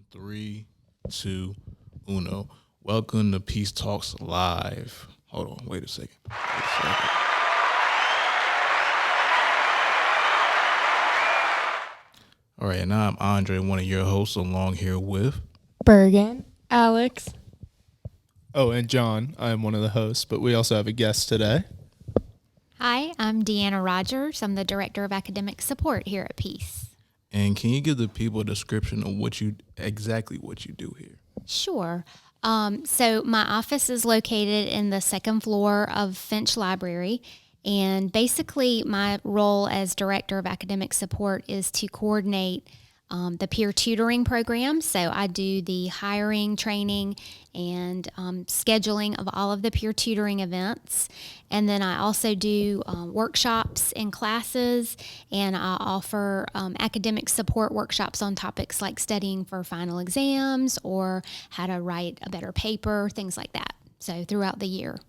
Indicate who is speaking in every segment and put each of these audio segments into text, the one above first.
Speaker 1: Three, two, uno. Welcome to Peace Talks Live. Hold on, wait a second. All right, and I'm Andre, one of your hosts, along here with
Speaker 2: Bergen, Alex.
Speaker 3: Oh, and John. I am one of the hosts, but we also have a guest today.
Speaker 4: Hi, I'm Deanna Rodgers. I'm the Director of Academic Support here at Peace.
Speaker 1: And can you give the people a description of what you do here?
Speaker 4: Sure. So my office is located in the second floor of Finch Library. And basically my role as Director of Academic Support is to coordinate the peer tutoring program. So I do the hiring, training, and scheduling of all of the peer tutoring events. And then I also do workshops in classes, and I offer academic support workshops on topics like studying for final exams or how to write a better paper, things like that. So throughout the year.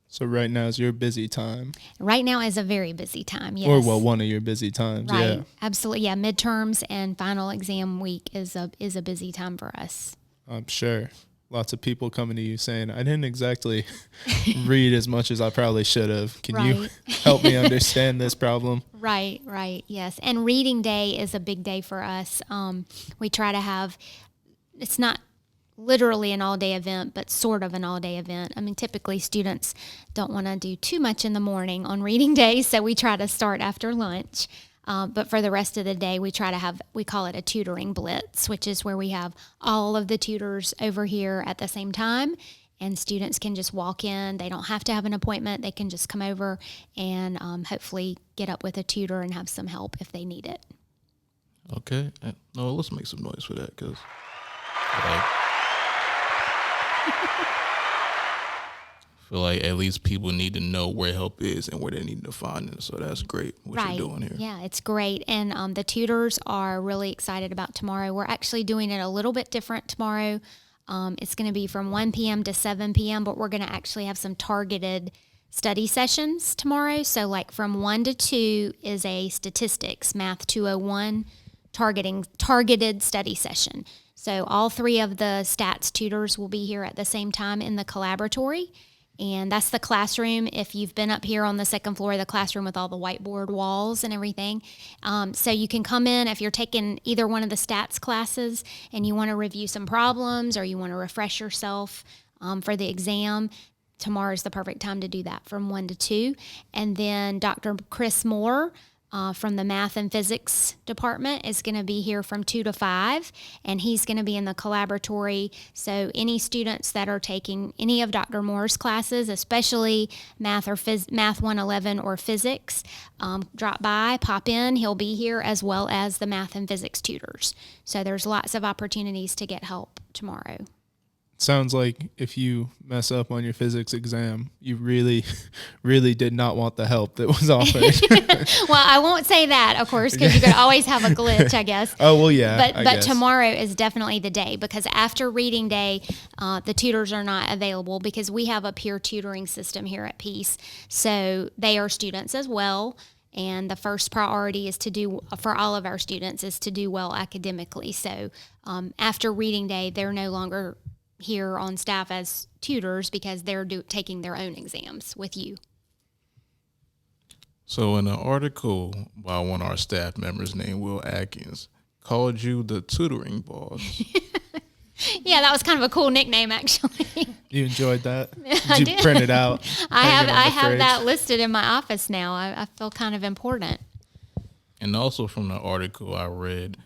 Speaker 3: So right now is your busy time.
Speaker 4: Right now is a very busy time, yes.
Speaker 3: Or, well, one of your busy times,
Speaker 4: right.
Speaker 3: Yeah.
Speaker 4: Absolutely, yeah. Midterms and final exam week is a busy time for us.
Speaker 3: I'm sure. Lots of people coming to you saying, I didn't exactly read as much as I probably should have. Can you help me understand this problem?
Speaker 4: Right, yes. And reading day is a big day for us. We try to have, it's not literally an all-day event, but sort of an all-day event. I mean, typically students don't want to do too much in the morning on reading day, so we try to start after lunch. But for the rest of the day, we call it a tutoring blitz, which is where we have all of the tutors over here at the same time, and students can just walk in. They don't have to have an appointment. They can just come over and hopefully get up with a tutor and have some help if they need it.
Speaker 1: Okay. No, let's make some noise for that, because I feel like at least people need to know where help is and where they need to find it. So that's great what you're doing here.
Speaker 4: Yeah, it's great. And the tutors are really excited about tomorrow. We're actually doing it a little bit different tomorrow. It's going to be from 1 p.m. to 7 p.m., but we're going to actually have some targeted study sessions tomorrow. So like from 1 to 2 is a statistics, Math 201, targeted study session. So all three of the stats tutors will be here at the same time in the collaboratory. And that's the classroom. If you've been up here on the second floor of the classroom with all the whiteboard walls and everything. So you can come in if you're taking either one of the stats classes and you want to review some problems or you want to refresh yourself for the exam. Tomorrow's the perfect time to do that from 1 to 2. And then Dr. Chris Moore from the math and physics department is going to be here from 2 to 5, and he's going to be in the collaboratory. So any students that are taking any of Dr. Moore's classes, especially math 111 or physics, drop by, pop in. He'll be here, as well as the math and physics tutors. So there's lots of opportunities to get help tomorrow.
Speaker 3: Sounds like if you mess up on your physics exam, you really, really did not want the help that was offered.
Speaker 4: Well, I won't say that, of course, because you could always have a glitch, I guess.
Speaker 3: Oh, well, yeah.
Speaker 4: But tomorrow is definitely the day, because after reading day, the tutors are not available because we have a peer tutoring system here at Peace. So they are students as well. And the first priority is for all of our students is to do well academically. So after reading day, they're no longer here on staff as tutors because they're taking their own exams with you.
Speaker 1: So in an article by one of our staff members named Will Atkins, called you the Tutoring Boss.
Speaker 4: Yeah, that was kind of a cool nickname, actually.
Speaker 3: You enjoyed that?
Speaker 4: I
Speaker 3: Did you print it out?
Speaker 4: I have that listed in my office now. I feel kind of important.
Speaker 1: And also from the article I read,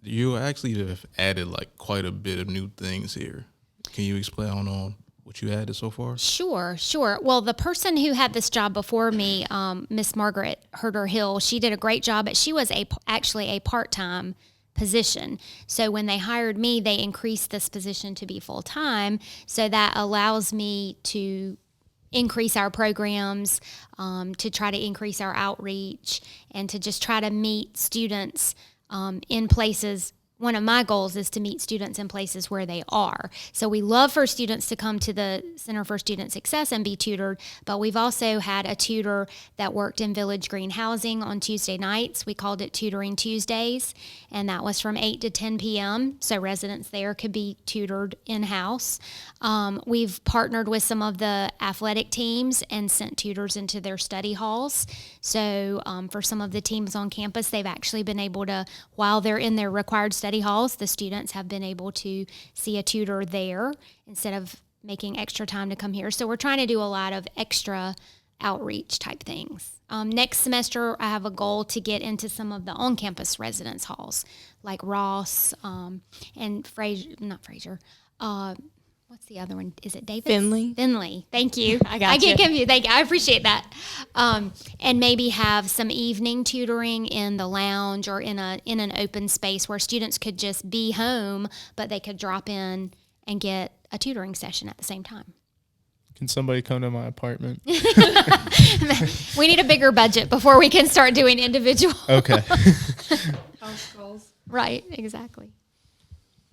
Speaker 1: you actually have added like quite a bit of new things here. Can you explain on what you added so far?
Speaker 4: Sure. Well, the person who had this job before me, Miss Margaret Herder Hill, she did a great job, but she was actually a part-time position. So when they hired me, they increased this position to be full-time. So that allows me to increase our programs, to try to increase our outreach, and to just try to meet students in places one of my goals is to meet students in places where they are. So we love for students to come to the Center for Student Success and be tutored, but we've also had a tutor that worked in Village Green Housing on Tuesday nights. We called it Tutoring Tuesdays, and that was from 8 to 10 p.m., so residents there could be tutored in-house. We've partnered with some of the athletic teams and sent tutors into their study halls. So for some of the teams on campus, they've actually been able to, while they're in their required study halls, the students have been able to see a tutor there instead of making extra time to come here. So we're trying to do a lot of extra outreach type things. Next semester, I have a goal to get into some of the on-campus residence halls, like Ross and Fraser. What's the other one? Is it Davis? Finley. Thank you. I get confused. Thank you. I appreciate that. And maybe have some evening tutoring in the lounge or in an open space where students could just be home, but they could drop in and get a tutoring session at the same time.
Speaker 3: Can somebody come to my apartment?
Speaker 4: We need a bigger budget before we can start doing individual.
Speaker 3: Okay.
Speaker 2: House calls.
Speaker 4: Right, exactly.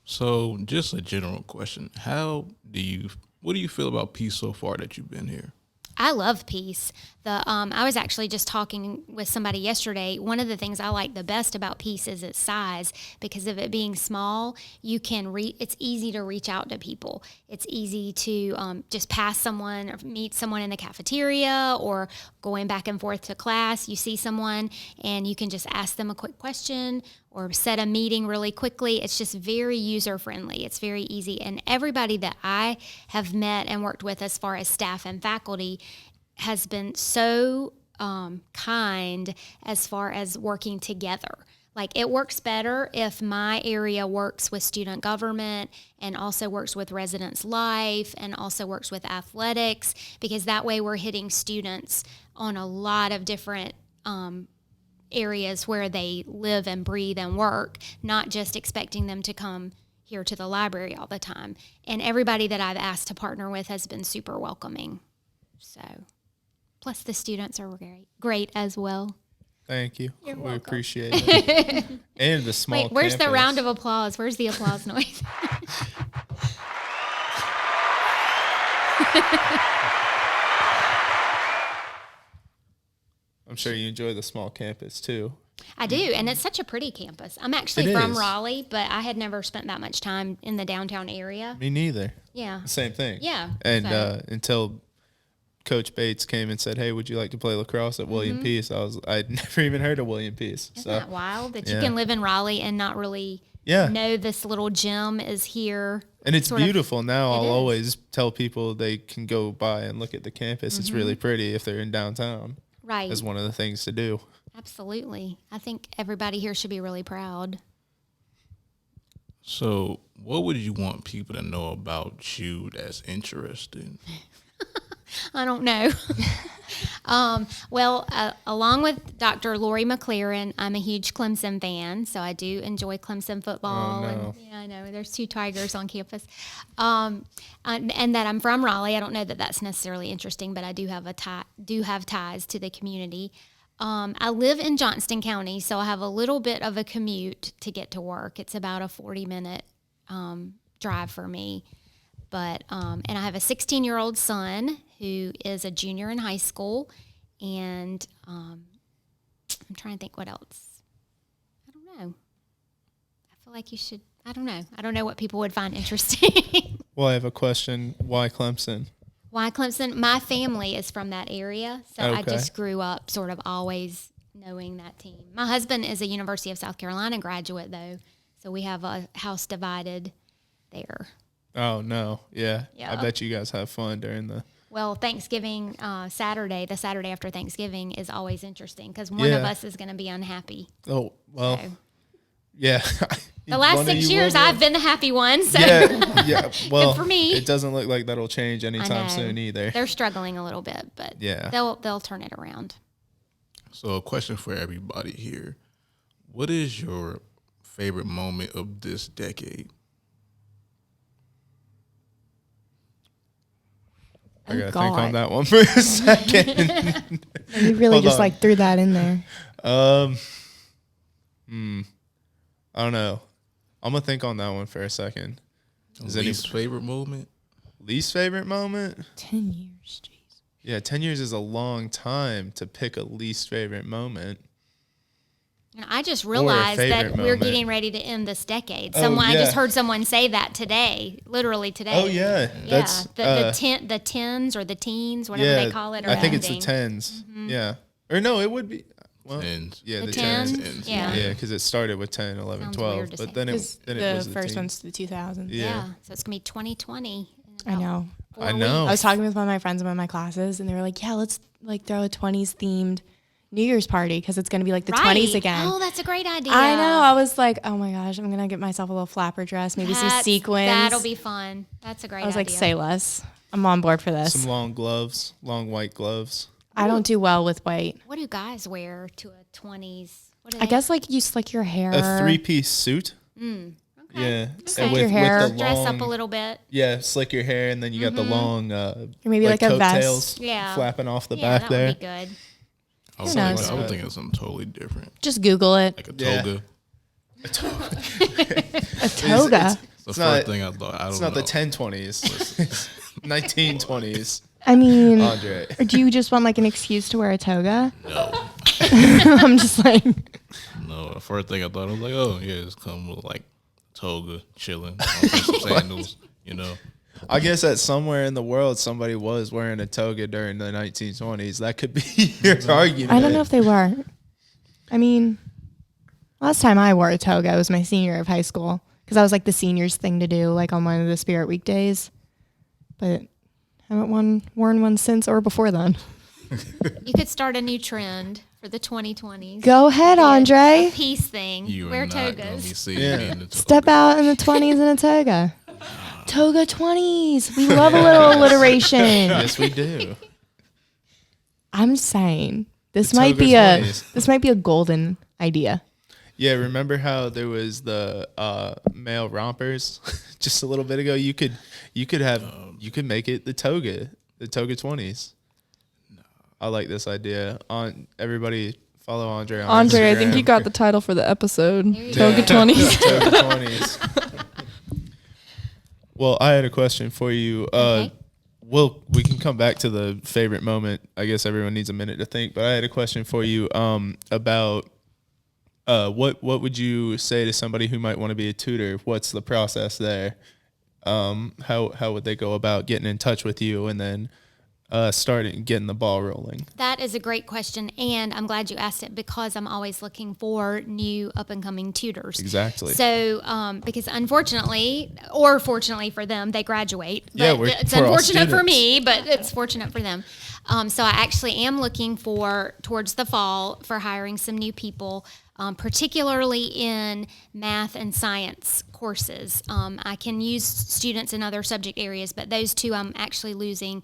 Speaker 1: So, just a general question: what do you feel about Peace so far that you've been here?
Speaker 4: I love Peace. I was actually just talking with somebody yesterday. One of the things I like the best about Peace is its size, because of it being small, you can it's easy to reach out to people. It's easy to just pass someone or meet someone in the cafeteria or going back and forth to class. You see someone and you can just ask them a quick question or set a meeting really quickly. It's just very user-friendly. It's very easy. And everybody that I have met and worked with as far as staff and faculty has been so kind as far as working together. Like, it works better if my area works with student government and also works with residence life and also works with athletics, because that way we're hitting students on a lot of different areas where they live and breathe and work, not just expecting them to come here to the library all the time. And everybody that I've asked to partner with has been super welcoming. So, plus the students are great as well.
Speaker 3: Thank you.
Speaker 4: You're
Speaker 3: We
Speaker 4: welcome.
Speaker 3: appreciate it. And the small
Speaker 4: Where's the
Speaker 3: campus.
Speaker 4: round of applause? Where's the applause noise?
Speaker 3: I'm sure you enjoy the small campus too.
Speaker 4: I do, and it's such a pretty campus. I'm actually
Speaker 3: It
Speaker 4: from
Speaker 3: is.
Speaker 4: Raleigh, but I had never spent that much time in the downtown area.
Speaker 3: Me neither.
Speaker 4: Yeah.
Speaker 3: Same thing.
Speaker 4: Yeah.
Speaker 3: And
Speaker 4: So-
Speaker 3: until Coach Bates came and said, "Hey, would you like to play lacrosse at William Peace?" I'd never even heard of William Peace.
Speaker 4: Isn't that wild that you
Speaker 3: yeah.
Speaker 4: can live in Raleigh and not really
Speaker 3: Yeah.
Speaker 4: know this little gym is here?
Speaker 3: And it's
Speaker 4: sort of-
Speaker 3: beautiful. Now
Speaker 4: It
Speaker 3: I'll
Speaker 4: is.
Speaker 3: always tell people they can go by and look at the campus. It's really pretty if they're in downtown.
Speaker 4: Right.
Speaker 3: As one of the things to do.
Speaker 4: Absolutely. I think everybody here should be really proud.
Speaker 1: So, what would you want people to know about you that's interesting?
Speaker 4: I don't know. Along with Dr. Lori McLaren, I'm a huge Clemson fan, so I do enjoy Clemson football.
Speaker 3: Oh, no.
Speaker 4: And, yeah, I know. There's 2 Tigers on campus. And that I'm from Raleigh. I don't know that that's necessarily interesting, but I do have ties to the community. I live in Johnston County, so I have a little bit of a commute to get to work. It's about a 40-minute drive for me. But and I have a 16-year-old son who is a junior in high school, and I'm trying to think what else. I don't know. I feel like you should. I don't know. I don't know what people would find interesting.
Speaker 3: Well, I have a question. Why Clemson?
Speaker 4: Why Clemson? My family is from that area, so I
Speaker 3: Okay.
Speaker 4: just grew up sort of always knowing that team. My husband is a University of South Carolina graduate, though, so we have a house divided there.
Speaker 3: Oh, no. Yeah.
Speaker 4: Yeah.
Speaker 3: I bet you guys have fun during the...
Speaker 4: Well, Thanksgiving Saturday, the Saturday after Thanksgiving is always interesting because one of
Speaker 3: Yeah.
Speaker 4: us is going to be unhappy.
Speaker 3: Oh, well,
Speaker 4: So,
Speaker 3: yeah.
Speaker 4: the last
Speaker 3: One of
Speaker 4: 6
Speaker 3: you
Speaker 4: years,
Speaker 3: will be-
Speaker 4: I've been the happy one. So
Speaker 3: Yeah. Well,
Speaker 4: for me.
Speaker 3: it doesn't look like that'll change
Speaker 4: I
Speaker 3: anytime
Speaker 4: know.
Speaker 3: soon either.
Speaker 4: They're struggling a little bit, but
Speaker 3: Yeah.
Speaker 4: they'll turn it around.
Speaker 1: So, a question for everybody here: what is your favorite moment of this decade?
Speaker 3: I gotta
Speaker 2: Oh,
Speaker 3: think on
Speaker 2: God.
Speaker 3: that one for a second.
Speaker 2: You really
Speaker 3: Hold
Speaker 2: just
Speaker 3: on.
Speaker 2: like threw that in there.
Speaker 3: I don't know. I'm gonna think on that one for a second.
Speaker 1: Least favorite moment?
Speaker 3: Least favorite moment?
Speaker 5: 10 years, jeez.
Speaker 3: Yeah, 10 years is a long time to pick a least favorite moment.
Speaker 4: And I just realized that we're
Speaker 3: moment.
Speaker 4: getting ready to end this decade.
Speaker 3: Oh,
Speaker 4: I
Speaker 3: yeah.
Speaker 4: just heard someone say that today, literally today.
Speaker 3: Oh yeah, that's
Speaker 4: the tens or the teens, whatever they call it. Are
Speaker 3: I think it's the
Speaker 4: ending.
Speaker 3: 10s. Yeah, or no, it would be. Well,
Speaker 1: Tens.
Speaker 3: yeah,
Speaker 4: The
Speaker 3: the
Speaker 4: tens?
Speaker 3: 10s.
Speaker 4: Yeah.
Speaker 3: Yeah, because it started with 10, 11,
Speaker 4: Sounds
Speaker 3: 12,
Speaker 4: weird to
Speaker 3: but
Speaker 4: say.
Speaker 3: then it
Speaker 5: Because
Speaker 3: then
Speaker 5: the
Speaker 3: it was the
Speaker 5: first
Speaker 3: teens.
Speaker 5: one's the 2000s.
Speaker 3: Yeah.
Speaker 4: So it's gonna be 2020.
Speaker 5: I know.
Speaker 3: I know.
Speaker 5: I was talking with one of my friends in one of my classes, and they were like, "Yeah, let's like throw a 20s themed New Year's party because it's going to be like the 20s again."
Speaker 4: Oh, that's a great idea.
Speaker 5: I know. I was like, "Oh my gosh, I'm gonna get myself a little flapper dress, maybe some sequins."
Speaker 4: That'll be fun. That's a great idea.
Speaker 5: I was like, "Say less. I'm on board for this."
Speaker 3: Some long gloves, long white gloves.
Speaker 5: I don't do well with white.
Speaker 4: What do guys wear to a 20s? What do
Speaker 5: I guess like you slick your hair.
Speaker 3: A 3-piece suit.
Speaker 4: Okay.
Speaker 3: Yeah,
Speaker 4: Okay.
Speaker 3: and
Speaker 5: Your hair.
Speaker 3: the
Speaker 4: Dress
Speaker 3: long,
Speaker 4: up a little bit.
Speaker 3: Yeah, slick your hair, and then you got the long,
Speaker 5: Or maybe like a
Speaker 3: coattails
Speaker 5: vest.
Speaker 4: Yeah.
Speaker 3: flapping off the
Speaker 4: Yeah,
Speaker 3: back
Speaker 4: that
Speaker 3: there.
Speaker 4: would be good.
Speaker 1: I was
Speaker 5: knows?
Speaker 1: thinking, I was thinking of something totally different,
Speaker 5: Just Google it.
Speaker 1: like a
Speaker 3: Yeah.
Speaker 1: toga.
Speaker 5: A
Speaker 3: It's
Speaker 5: toga.
Speaker 1: The
Speaker 3: not-
Speaker 1: first thing I thought. I don't
Speaker 3: It's
Speaker 1: know.
Speaker 3: not the 1020s, it's 1920s.
Speaker 5: I mean,
Speaker 3: Andre.
Speaker 5: or do you just want like an excuse to wear a toga?
Speaker 1: No,
Speaker 5: I'm just like,
Speaker 1: no. The first thing I thought, I was like, oh yeah, just come with like toga, chilling, some sandals, you know.
Speaker 3: I guess that somewhere in the world somebody was wearing a toga during the 1920s. That could be your argument.
Speaker 5: I don't know if they were. I mean, last time I wore a toga was my senior year of high school because that was like the seniors thing to do, like on one of the Spirit weekdays. But haven't worn one since or before then.
Speaker 4: You could start a new trend for the 2020s.
Speaker 5: Go ahead, Andre.
Speaker 4: A peace thing.
Speaker 1: You
Speaker 4: Wear
Speaker 1: are not gonna be
Speaker 4: togas.
Speaker 1: seeing
Speaker 3: Yeah.
Speaker 1: me in the toga.
Speaker 5: Step out in the 20s in a toga. Toga 20s. We love a little alliteration.
Speaker 3: Yes, we do.
Speaker 5: I'm saying this
Speaker 3: The
Speaker 5: might
Speaker 3: toga
Speaker 5: be
Speaker 3: 20s.
Speaker 5: a golden idea.
Speaker 3: Yeah, remember how there was the male rompers just a little bit ago? You could make it the Toga 20s. No. I like this idea. On everybody follow Andre on
Speaker 2: Andre, I
Speaker 3: Instagram.
Speaker 2: think you got the title for the episode.
Speaker 4: you
Speaker 2: Toga
Speaker 4: go.
Speaker 2: 20s.
Speaker 3: Toga 20s. Well, I had a question for you.
Speaker 4: Okay.
Speaker 3: We can come back to the favorite moment. I guess everyone needs a minute to think, but I had a question for you about what would you say to somebody who might want to be a tutor? What's the process there? How would they go about getting in touch with you and then getting the ball rolling?
Speaker 4: That is a great question, and I'm glad you asked it because I'm always looking for new up-and-coming tutors.
Speaker 3: Exactly.
Speaker 4: So, because unfortunately, or fortunately for them, they graduate. But
Speaker 3: Yeah,
Speaker 4: it's
Speaker 3: for all
Speaker 4: unfortunate for
Speaker 3: students.
Speaker 4: me, but it's fortunate for them. So I actually am looking towards the fall for hiring some new people, particularly in math and science courses. I can use students in other subject areas, but those two I'm actually losing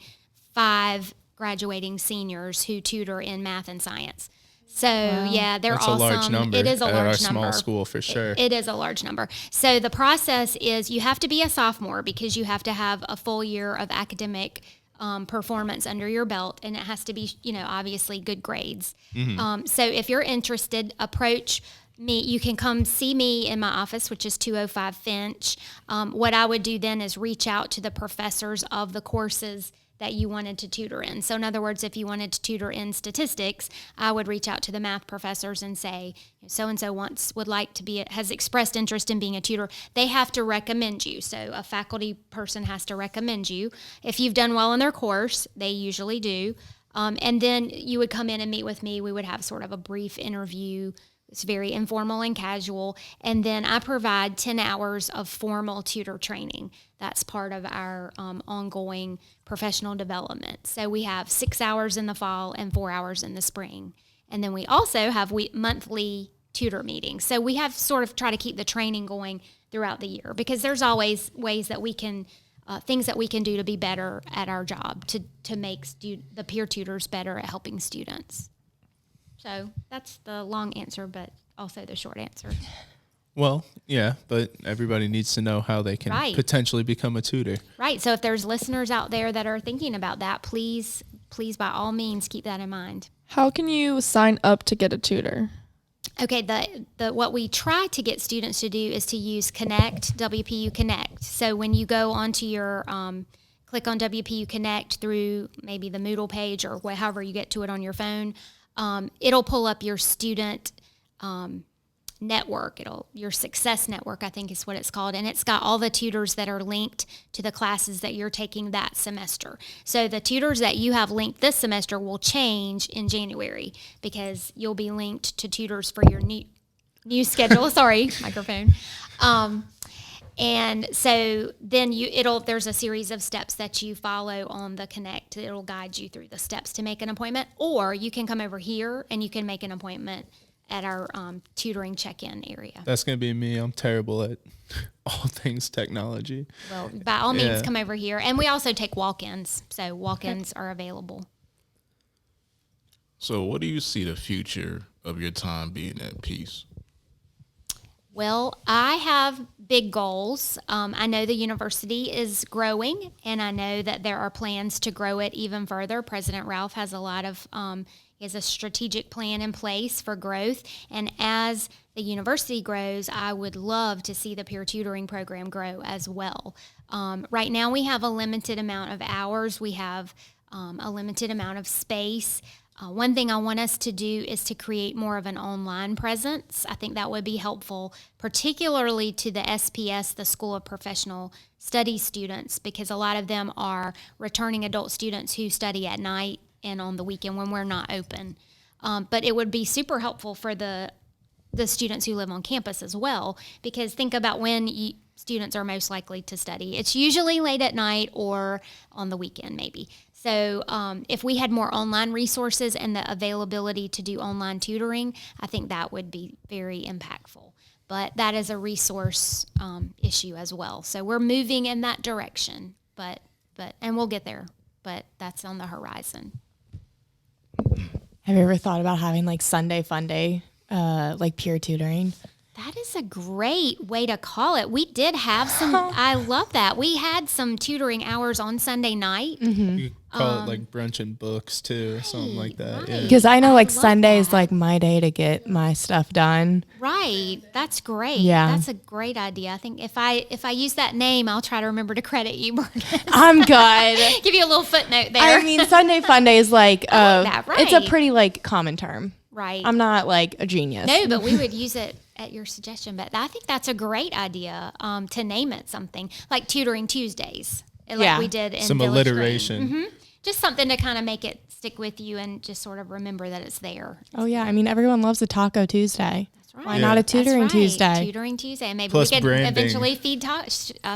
Speaker 4: 5 graduating seniors who tutor in math and science. So yeah, they're
Speaker 3: That's
Speaker 4: awesome.
Speaker 3: a large number
Speaker 4: It is a
Speaker 3: at
Speaker 4: large
Speaker 3: our
Speaker 4: number.
Speaker 3: small school for sure.
Speaker 4: It is a large number. So the process is you have to be a sophomore because you have to have a full year of academic performance under your belt, and it has to be, obviously good grades. So if you're interested, approach me. You can come see me in my office, which is 205 Finch. What I would do then is reach out to the professors of the courses that you wanted to tutor in. So in other words, if you wanted to tutor in statistics, I would reach out to the math professors and say, so-and-so has expressed interest in being a tutor. They have to recommend you. So a faculty person has to recommend you. If you've done well in their course, they usually do. And then you would come in and meet with me. We would have sort of a brief interview. It's very informal and casual. And then I provide 10 hours of formal tutor training. That's part of our ongoing professional development. So we have 6 hours in the fall and 4 hours in the spring. And then we also have monthly tutor meetings. So we have sort of try to keep the training going throughout the year because there's always ways that we can, things that we can do to be better at our job, to make the peer tutors better at helping students. So that's the long answer, but also the short answer.
Speaker 3: Well, yeah, but everybody needs to know how they can
Speaker 4: Right.
Speaker 3: potentially become a tutor.
Speaker 4: Right. So if there's listeners out there that are thinking about that, please by all means keep that in mind.
Speaker 2: How can you sign up to get a tutor?
Speaker 4: Okay, the what we try to get students to do is to use Connect, WPU Connect. So when you go onto your click on WPU Connect through maybe the Moodle page or however you get to it on your phone, it'll pull up your student network. Your success network, I think is what it's called. And it's got all the tutors that are linked to the classes that you're taking that semester. So the tutors that you have linked this semester will change in January because you'll be linked to tutors for your new schedule. Sorry, microphone. And so then there's a series of steps that you follow on the Connect. It'll guide you through the steps to make an appointment, or you can come over here and you can make an appointment at our tutoring check-in area.
Speaker 3: That's going to be me. I'm terrible at all things technology.
Speaker 4: Well, by all means, come over here. And we also take walk-ins, so walk-ins are available.
Speaker 1: So what do you see the future of your time being at Peace?
Speaker 4: Well, I have big goals. I know the university is growing, and I know that there are plans to grow it even further. President Ralph has a lot of he has a strategic plan in place for growth. And as the university grows, I would love to see the peer tutoring program grow as well. Right now, we have a limited amount of hours. We have a limited amount of space. One thing I want us to do is to create more of an online presence. I think that would be helpful, particularly to the SPS, the School of Professional Studies students, because a lot of them are returning adult students who study at night and on the weekend when we're not open. But it would be super helpful for the students who live on campus as well, because think about when students are most likely to study. It's usually late at night or on the weekend maybe. So if we had more online resources and the availability to do online tutoring, I think that would be very impactful. But that is a resource issue as well. So we're moving in that direction, and we'll get there, but that's on the horizon.
Speaker 5: Have you ever thought about having like Sunday fun day, like peer tutoring?
Speaker 4: That is a great way to call it. We did have some, I love that. We had some tutoring hours on Sunday night.
Speaker 5: Mm-hmm.
Speaker 3: You could call it like brunch and books too, or something like that.
Speaker 4: Right.
Speaker 3: Yeah.
Speaker 5: Because I know like
Speaker 4: love
Speaker 5: Sunday is
Speaker 4: that.
Speaker 5: like my day to get my stuff done.
Speaker 4: Right. That's great.
Speaker 5: Yeah.
Speaker 4: That's a great idea. I think if I use that name, I'll try to remember to credit you, Morgan.
Speaker 5: I'm good.
Speaker 4: Give you a little footnote there.
Speaker 5: I mean, Sunday fun day is like,
Speaker 4: that,
Speaker 5: it's a
Speaker 4: right.
Speaker 5: pretty like common term.
Speaker 4: Right.
Speaker 5: I'm not like a genius.
Speaker 4: No, but we would use it at your suggestion. But I think that's a great idea to name it something like Tutoring Tuesdays, like we did in
Speaker 3: some
Speaker 4: Village Green.
Speaker 3: alliteration.
Speaker 4: Just something to kind of make it stick with you and just sort of remember that it's there.
Speaker 5: Oh yeah, I mean everyone loves a Taco Tuesday.
Speaker 4: That's right.
Speaker 5: Why not a Tutoring
Speaker 4: That's right.
Speaker 5: Tuesday?
Speaker 4: Tutoring Tuesday, and maybe
Speaker 3: Plus
Speaker 4: we could
Speaker 3: branding.
Speaker 4: eventually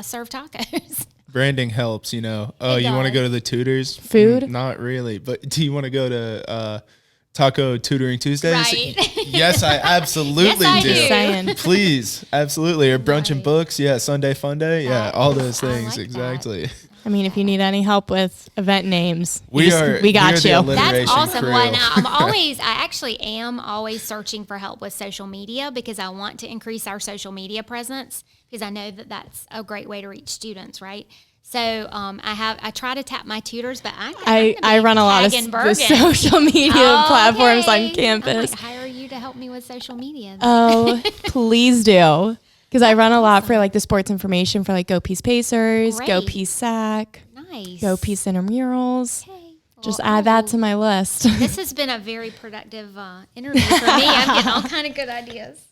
Speaker 4: serve tacos.
Speaker 3: Branding helps, you know. Oh,
Speaker 4: It
Speaker 3: you want to
Speaker 4: does.
Speaker 3: go to the tutors?
Speaker 5: Food?
Speaker 3: Not really. But do you want to go to Taco Tutoring Tuesdays?
Speaker 4: Right.
Speaker 3: Yes, I absolutely
Speaker 4: Yes, I
Speaker 3: do.
Speaker 4: do.
Speaker 5: Saying.
Speaker 3: Please, absolutely. Or brunch and
Speaker 4: Right.
Speaker 3: books. Yeah, Sunday fun day. Yeah, all those
Speaker 4: I
Speaker 3: things.
Speaker 4: like that.
Speaker 3: Exactly.
Speaker 5: I mean, if you need any help with event names,
Speaker 3: We got
Speaker 4: That's
Speaker 3: the
Speaker 5: you.
Speaker 3: alliteration
Speaker 4: awesome.
Speaker 3: crew.
Speaker 4: Well, now, I actually am always searching for help with social media because I want to increase our social media presence because I know that that's a great way to reach students, right? So I try to tap my tutors, but
Speaker 5: I run a lot of the social media platforms on
Speaker 4: I
Speaker 5: campus.
Speaker 4: might hire you to help me with social media.
Speaker 5: Oh, please do. Because I run a lot for like the sports information for like Go Peace Pacers, Go
Speaker 4: Great.
Speaker 5: Peace Sac,
Speaker 4: Nice.
Speaker 5: Go Peace Intramurals.
Speaker 4: Okay.
Speaker 5: Just
Speaker 4: Well,
Speaker 5: add that to my list.
Speaker 4: This has been a very productive interview for me. I'm getting all kind of good ideas.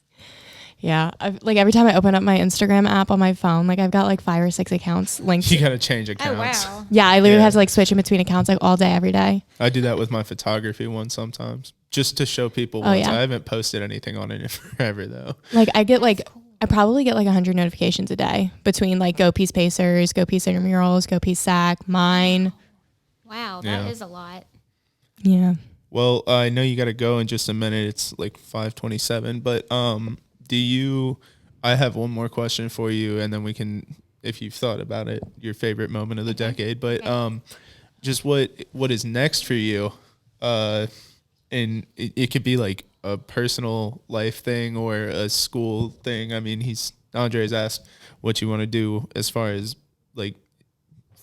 Speaker 5: Yeah, like every time I open up my Instagram app on my phone, like I've got like 5 or 6 accounts linked.
Speaker 3: You got to change accounts.
Speaker 4: Oh wow.
Speaker 5: Yeah, I literally
Speaker 3: Yeah.
Speaker 5: have to like switch in between accounts like all day, every day.
Speaker 3: I do that with my photography one sometimes, just to show people.
Speaker 5: Oh,
Speaker 3: Once.
Speaker 5: yeah.
Speaker 3: I haven't posted anything on it in forever though.
Speaker 5: Like I probably get like 100 notifications a day between like Go Peace Pacers, Go Peace Intramurals, Go Peace Sac, mine.
Speaker 4: Wow, that
Speaker 3: Yeah.
Speaker 4: is a lot.
Speaker 5: Yeah.
Speaker 3: Well, I know you got to go in just a minute. It's like 5:27, but I have one more question for you, and then we can, if you've thought about it, your favorite moment of the decade. But just what is next for you? And it could be like a personal life thing or a school thing. I mean, Andre's asked what you want to do as far as like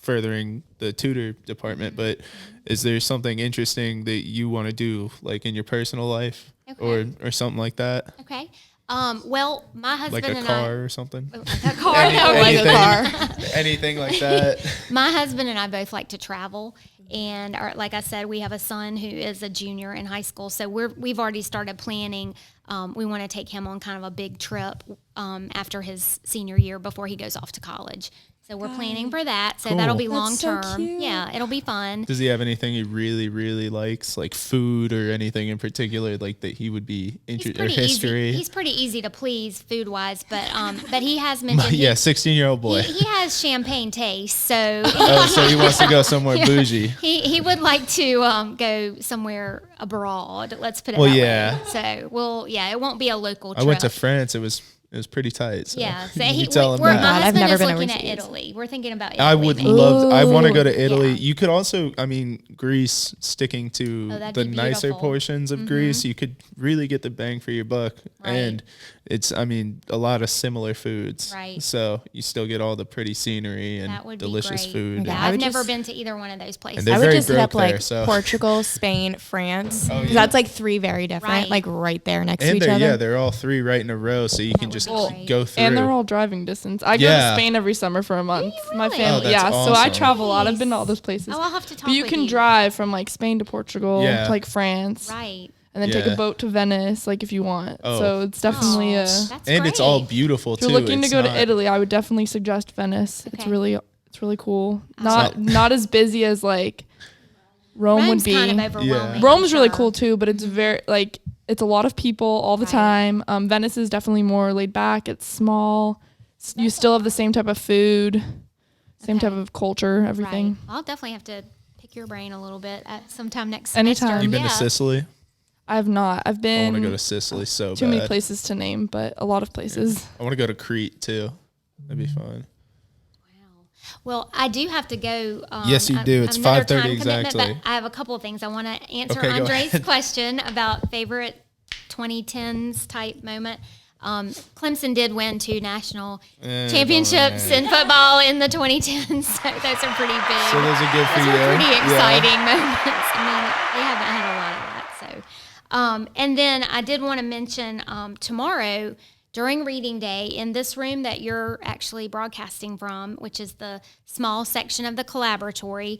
Speaker 3: furthering the tutor department, but is there something interesting that you want to do, like in your personal life, or something like that?
Speaker 4: Okay. Well, my husband
Speaker 3: Like a
Speaker 4: and
Speaker 3: car
Speaker 4: I,
Speaker 3: or something?
Speaker 4: a car.
Speaker 2: Like a car.
Speaker 3: Anything like that?
Speaker 4: My husband and I both like to travel, and like I said, we have a son who is a junior in high school, so we've already started planning. We want to take him on kind of a big trip after his senior year before he goes off to college. So we're planning for that. So that'll be long
Speaker 2: so
Speaker 4: term.
Speaker 2: cute.
Speaker 4: Yeah, it'll be fun.
Speaker 3: Does he have anything he really, really likes, like food or anything in particular, like that he would be interested in? History.
Speaker 4: He's pretty easy to please food wise, but he has mentioned
Speaker 3: 16-year-old boy.
Speaker 4: he has champagne taste, so
Speaker 3: So he wants to go somewhere bougie.
Speaker 4: he would like to go somewhere abroad. Let's put it
Speaker 3: Well,
Speaker 4: that
Speaker 3: yeah.
Speaker 4: way. So it won't be a local trip.
Speaker 3: I went to France. It was pretty tight. So
Speaker 4: Yeah, so
Speaker 3: you tell him
Speaker 4: my
Speaker 3: that.
Speaker 5: I've
Speaker 4: husband
Speaker 5: never
Speaker 4: is
Speaker 5: been
Speaker 4: looking at
Speaker 5: overseas.
Speaker 4: Italy. We're thinking about Italy.
Speaker 3: I would
Speaker 4: maybe.
Speaker 3: love. I want to go to Italy.
Speaker 4: Yeah.
Speaker 3: You could also, I mean, Greece. Sticking to
Speaker 4: that'd
Speaker 3: the
Speaker 4: be
Speaker 3: nicer
Speaker 4: beautiful.
Speaker 3: portions of Greece, you could really get the bang for your buck.
Speaker 4: Right.
Speaker 3: And it's, I mean, a lot of similar foods.
Speaker 4: Right.
Speaker 3: So you still get all the pretty scenery and
Speaker 4: That would
Speaker 3: delicious
Speaker 4: be great.
Speaker 3: food.
Speaker 5: Yeah,
Speaker 4: Yeah,
Speaker 5: I
Speaker 4: I've
Speaker 5: would
Speaker 4: never
Speaker 5: just-
Speaker 4: been to either one of those places.
Speaker 3: And they're
Speaker 5: I would
Speaker 3: very
Speaker 5: just hit up
Speaker 3: broke there,
Speaker 5: like
Speaker 3: so.
Speaker 5: Portugal, Spain, France.
Speaker 3: Oh,
Speaker 5: 'Cause
Speaker 3: yeah.
Speaker 5: that's like three very different,
Speaker 4: Right.
Speaker 5: like right there next to
Speaker 3: And
Speaker 5: each
Speaker 3: they're,
Speaker 5: other.
Speaker 3: they're all three right in a row, so you can
Speaker 4: would
Speaker 3: just
Speaker 4: be great.
Speaker 3: go through.
Speaker 2: And they're all driving distance. I go
Speaker 3: Yeah.
Speaker 2: to Spain every summer for a month. My
Speaker 4: really?
Speaker 2: family,
Speaker 3: Oh, that's
Speaker 2: yeah. So I
Speaker 3: awesome.
Speaker 2: travel a lot. I've been to all those places.
Speaker 4: Oh, I'll have to talk
Speaker 2: But you
Speaker 4: with
Speaker 2: can
Speaker 4: you.
Speaker 2: drive from like Spain to Portugal
Speaker 3: Yeah.
Speaker 2: to like France,
Speaker 4: Right.
Speaker 2: and then take
Speaker 3: Yeah.
Speaker 2: a boat to Venice, like if you want.
Speaker 3: Oh.
Speaker 2: So it's definitely a.
Speaker 4: That's
Speaker 3: and it's all
Speaker 4: great.
Speaker 3: beautiful
Speaker 2: If
Speaker 3: too.
Speaker 2: you're looking to
Speaker 3: It's
Speaker 2: go
Speaker 3: not-
Speaker 2: to Italy, I would definitely suggest Venice. It's
Speaker 4: Okay.
Speaker 2: really cool.
Speaker 3: not-
Speaker 2: Not as busy as like Rome
Speaker 4: Rome's
Speaker 2: would be.
Speaker 4: kind of overwhelming.
Speaker 2: Rome's
Speaker 4: I'm
Speaker 2: really
Speaker 4: sure.
Speaker 2: cool too, but it's very like it's a lot of people all the
Speaker 4: Right.
Speaker 2: time. Venice is definitely more laid back. It's small. You still have the same type of food, same
Speaker 4: Okay.
Speaker 2: type of culture, everything.
Speaker 4: Right. I'll definitely have to pick your brain a little bit at sometime next
Speaker 2: Anytime.
Speaker 4: semester.
Speaker 3: You've been
Speaker 4: Yeah.
Speaker 3: to Sicily?
Speaker 2: I have not. I've
Speaker 3: I
Speaker 2: been
Speaker 3: want to go to Sicily so
Speaker 2: too
Speaker 3: bad.
Speaker 2: many places to name, but a lot of places.
Speaker 3: I want to go to Crete too. That'd be fun.
Speaker 4: Well, I do have to go.
Speaker 3: Yes, you do. It's
Speaker 4: another
Speaker 3: 5:30
Speaker 4: time commitment,
Speaker 3: exactly.
Speaker 4: But I have a couple of things I want to answer.
Speaker 3: Okay, go
Speaker 4: Andre's
Speaker 3: ahead.
Speaker 4: question about favorite 2010s type moment. Clemson did win 2 national championships in football in the 2010s, so those are pretty big.
Speaker 3: So those are good for
Speaker 4: Those
Speaker 3: you.
Speaker 4: are pretty
Speaker 3: Yeah.
Speaker 4: exciting moments. I mean, they haven't had a lot of that. So, and then I did want to mention tomorrow during reading day in this room that you're actually broadcasting from, which is the small section of the collaboratory.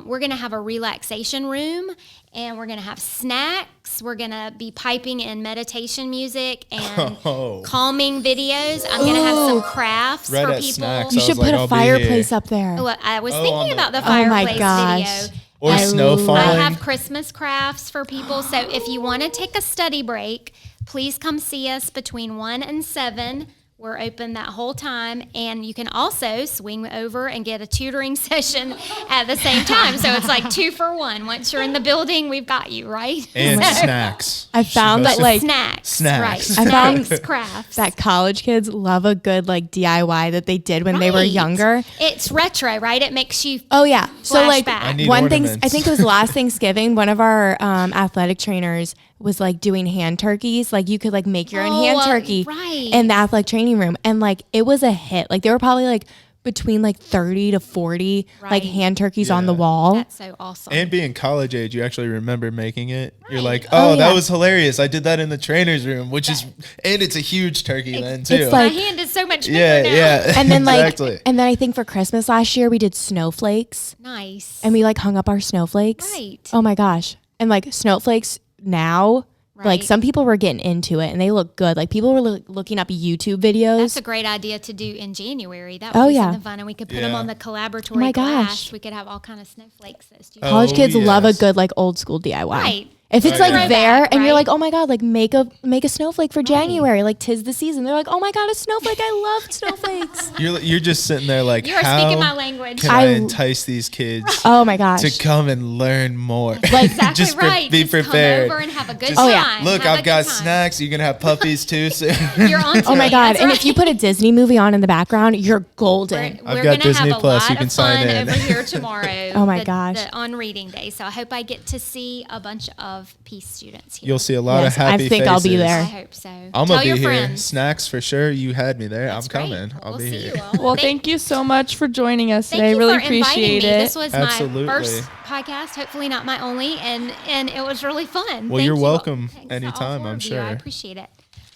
Speaker 4: We're going to have a relaxation room, and we're going to have snacks. We're going to be piping in meditation music and
Speaker 3: Oh.
Speaker 4: calming videos. I'm going to have some crafts
Speaker 3: Right
Speaker 4: for
Speaker 3: at
Speaker 4: people.
Speaker 3: snacks.
Speaker 5: You
Speaker 3: I
Speaker 5: should
Speaker 3: was
Speaker 5: put
Speaker 3: like,
Speaker 5: a
Speaker 3: I'll be
Speaker 5: fireplace
Speaker 3: here.
Speaker 5: up there.
Speaker 4: Well, I was
Speaker 3: Oh, on
Speaker 4: thinking
Speaker 3: the-
Speaker 4: about the
Speaker 5: Oh my
Speaker 4: fireplace
Speaker 5: gosh.
Speaker 4: video.
Speaker 3: Or snow
Speaker 5: love-
Speaker 3: falling.
Speaker 4: I have Christmas crafts for people. So if you want to take a study break, please come see us between 1 and 7. We're open that whole time. And you can also swing over and get a tutoring session at the same time. So it's like 2 for 1. Once you're in the building, we've got you, right?
Speaker 3: And
Speaker 4: So-
Speaker 3: snacks.
Speaker 5: I found
Speaker 3: She
Speaker 5: that
Speaker 3: must
Speaker 5: like
Speaker 4: Snacks. Right.
Speaker 3: Snacks.
Speaker 5: I found
Speaker 4: Snacks, crafts.
Speaker 5: that college kids love a good like DIY that they did when they were
Speaker 4: Right.
Speaker 5: younger.
Speaker 4: It's retro, right? It makes you
Speaker 5: Oh yeah. So like
Speaker 4: Flashback. I
Speaker 3: need
Speaker 5: one thing
Speaker 3: ornaments.
Speaker 5: I think it was last Thanksgiving, one of our athletic trainers was like doing hand turkeys. Like you could like make your own hand turkey
Speaker 4: right.
Speaker 5: in the athletic training room. And like it was a hit. Like there were probably like between like 30 to 40 like
Speaker 4: Right.
Speaker 5: hand turkeys on the
Speaker 3: Yeah.
Speaker 5: wall.
Speaker 4: That's so awesome.
Speaker 3: And being college age, you actually remember making it. You're
Speaker 4: Right.
Speaker 3: like,
Speaker 5: Oh,
Speaker 3: oh, that
Speaker 5: yeah.
Speaker 3: was hilarious. I did that in the trainer's room, which is, and it's a huge turkey then too.
Speaker 5: it's
Speaker 4: My
Speaker 5: like-
Speaker 4: hand is so much bigger
Speaker 3: yeah,
Speaker 4: now.
Speaker 3: yeah.
Speaker 5: And then like
Speaker 3: exactly.
Speaker 5: and then I think for Christmas last year we did snowflakes
Speaker 4: Nice.
Speaker 5: and we like hung up our snowflakes.
Speaker 4: Right.
Speaker 5: Oh my gosh. And like snowflakes now like
Speaker 4: Right.
Speaker 5: some people were getting into it and they look good. Like people were looking up YouTube videos.
Speaker 4: That's a great idea to do in January. That
Speaker 5: Oh,
Speaker 4: would be
Speaker 5: yeah.
Speaker 4: something fun, and we could put them
Speaker 3: Yeah.
Speaker 4: on the collaboratory
Speaker 5: Oh my
Speaker 4: glass.
Speaker 5: gosh.
Speaker 4: We could have all kind of snowflakes. Those do.
Speaker 5: College
Speaker 3: Oh,
Speaker 5: kids love a
Speaker 3: yes.
Speaker 5: good like old school DIY.
Speaker 4: Right.
Speaker 5: If it's
Speaker 3: Oh,
Speaker 5: like
Speaker 3: yeah.
Speaker 5: there
Speaker 4: Throwback,
Speaker 5: and you're
Speaker 4: right?
Speaker 5: like, oh my god, like make a snowflake for January, like 'tis the season. They're like, oh my god, a snowflake! I love snowflakes.
Speaker 3: You're just sitting there like,
Speaker 4: You are
Speaker 3: how
Speaker 4: speaking my language.
Speaker 3: can I
Speaker 5: I-
Speaker 3: entice these kids
Speaker 5: Oh my gosh!
Speaker 3: to come and learn more?
Speaker 5: Like
Speaker 4: Exactly
Speaker 3: just
Speaker 4: right.
Speaker 3: be
Speaker 4: Just
Speaker 3: prepared.
Speaker 4: Come over and have a good
Speaker 3: Just,
Speaker 5: Oh, yeah.
Speaker 4: time.
Speaker 3: Look,
Speaker 4: Have a
Speaker 3: I've got
Speaker 4: good time.
Speaker 3: snacks. You can have puppies too soon.
Speaker 4: You're on.
Speaker 5: Oh my god!
Speaker 4: That's
Speaker 5: And
Speaker 4: right.
Speaker 5: if you put a Disney movie on in the background, you're golden.
Speaker 4: We're
Speaker 3: I've got
Speaker 4: gonna
Speaker 3: Disney
Speaker 4: have a
Speaker 3: Plus.
Speaker 4: lot
Speaker 3: You can
Speaker 4: of
Speaker 3: sign
Speaker 4: fun
Speaker 3: in.
Speaker 4: over here tomorrow.
Speaker 5: Oh my gosh.
Speaker 4: on reading day. So I hope I get to see a bunch of of peace students here.
Speaker 3: You'll see a lot of
Speaker 5: Yes, I
Speaker 3: happy
Speaker 5: think
Speaker 3: faces.
Speaker 5: I'll be
Speaker 4: I
Speaker 5: there.
Speaker 4: hope so.
Speaker 3: I'm
Speaker 4: Tell
Speaker 3: gonna be
Speaker 4: your
Speaker 3: here.
Speaker 4: friends.
Speaker 3: Snacks for sure. You had me there.
Speaker 4: That's
Speaker 3: I'm
Speaker 4: great.
Speaker 3: coming. I'll
Speaker 4: We'll
Speaker 3: be
Speaker 4: see
Speaker 3: here.
Speaker 4: you all.
Speaker 2: Well, thank you so much for joining us
Speaker 4: Thank
Speaker 2: today.
Speaker 4: you
Speaker 2: Really
Speaker 4: for inviting
Speaker 2: appreciate
Speaker 4: me.
Speaker 2: it.
Speaker 4: This was
Speaker 3: Absolutely.
Speaker 4: my first podcast, hopefully not my only, and it was really fun.
Speaker 3: Well,
Speaker 4: Thank
Speaker 3: you're
Speaker 4: you.
Speaker 3: welcome
Speaker 4: Thanks to all
Speaker 3: anytime,
Speaker 4: four
Speaker 3: I'm
Speaker 4: of you. I
Speaker 3: sure.
Speaker 4: appreciate it.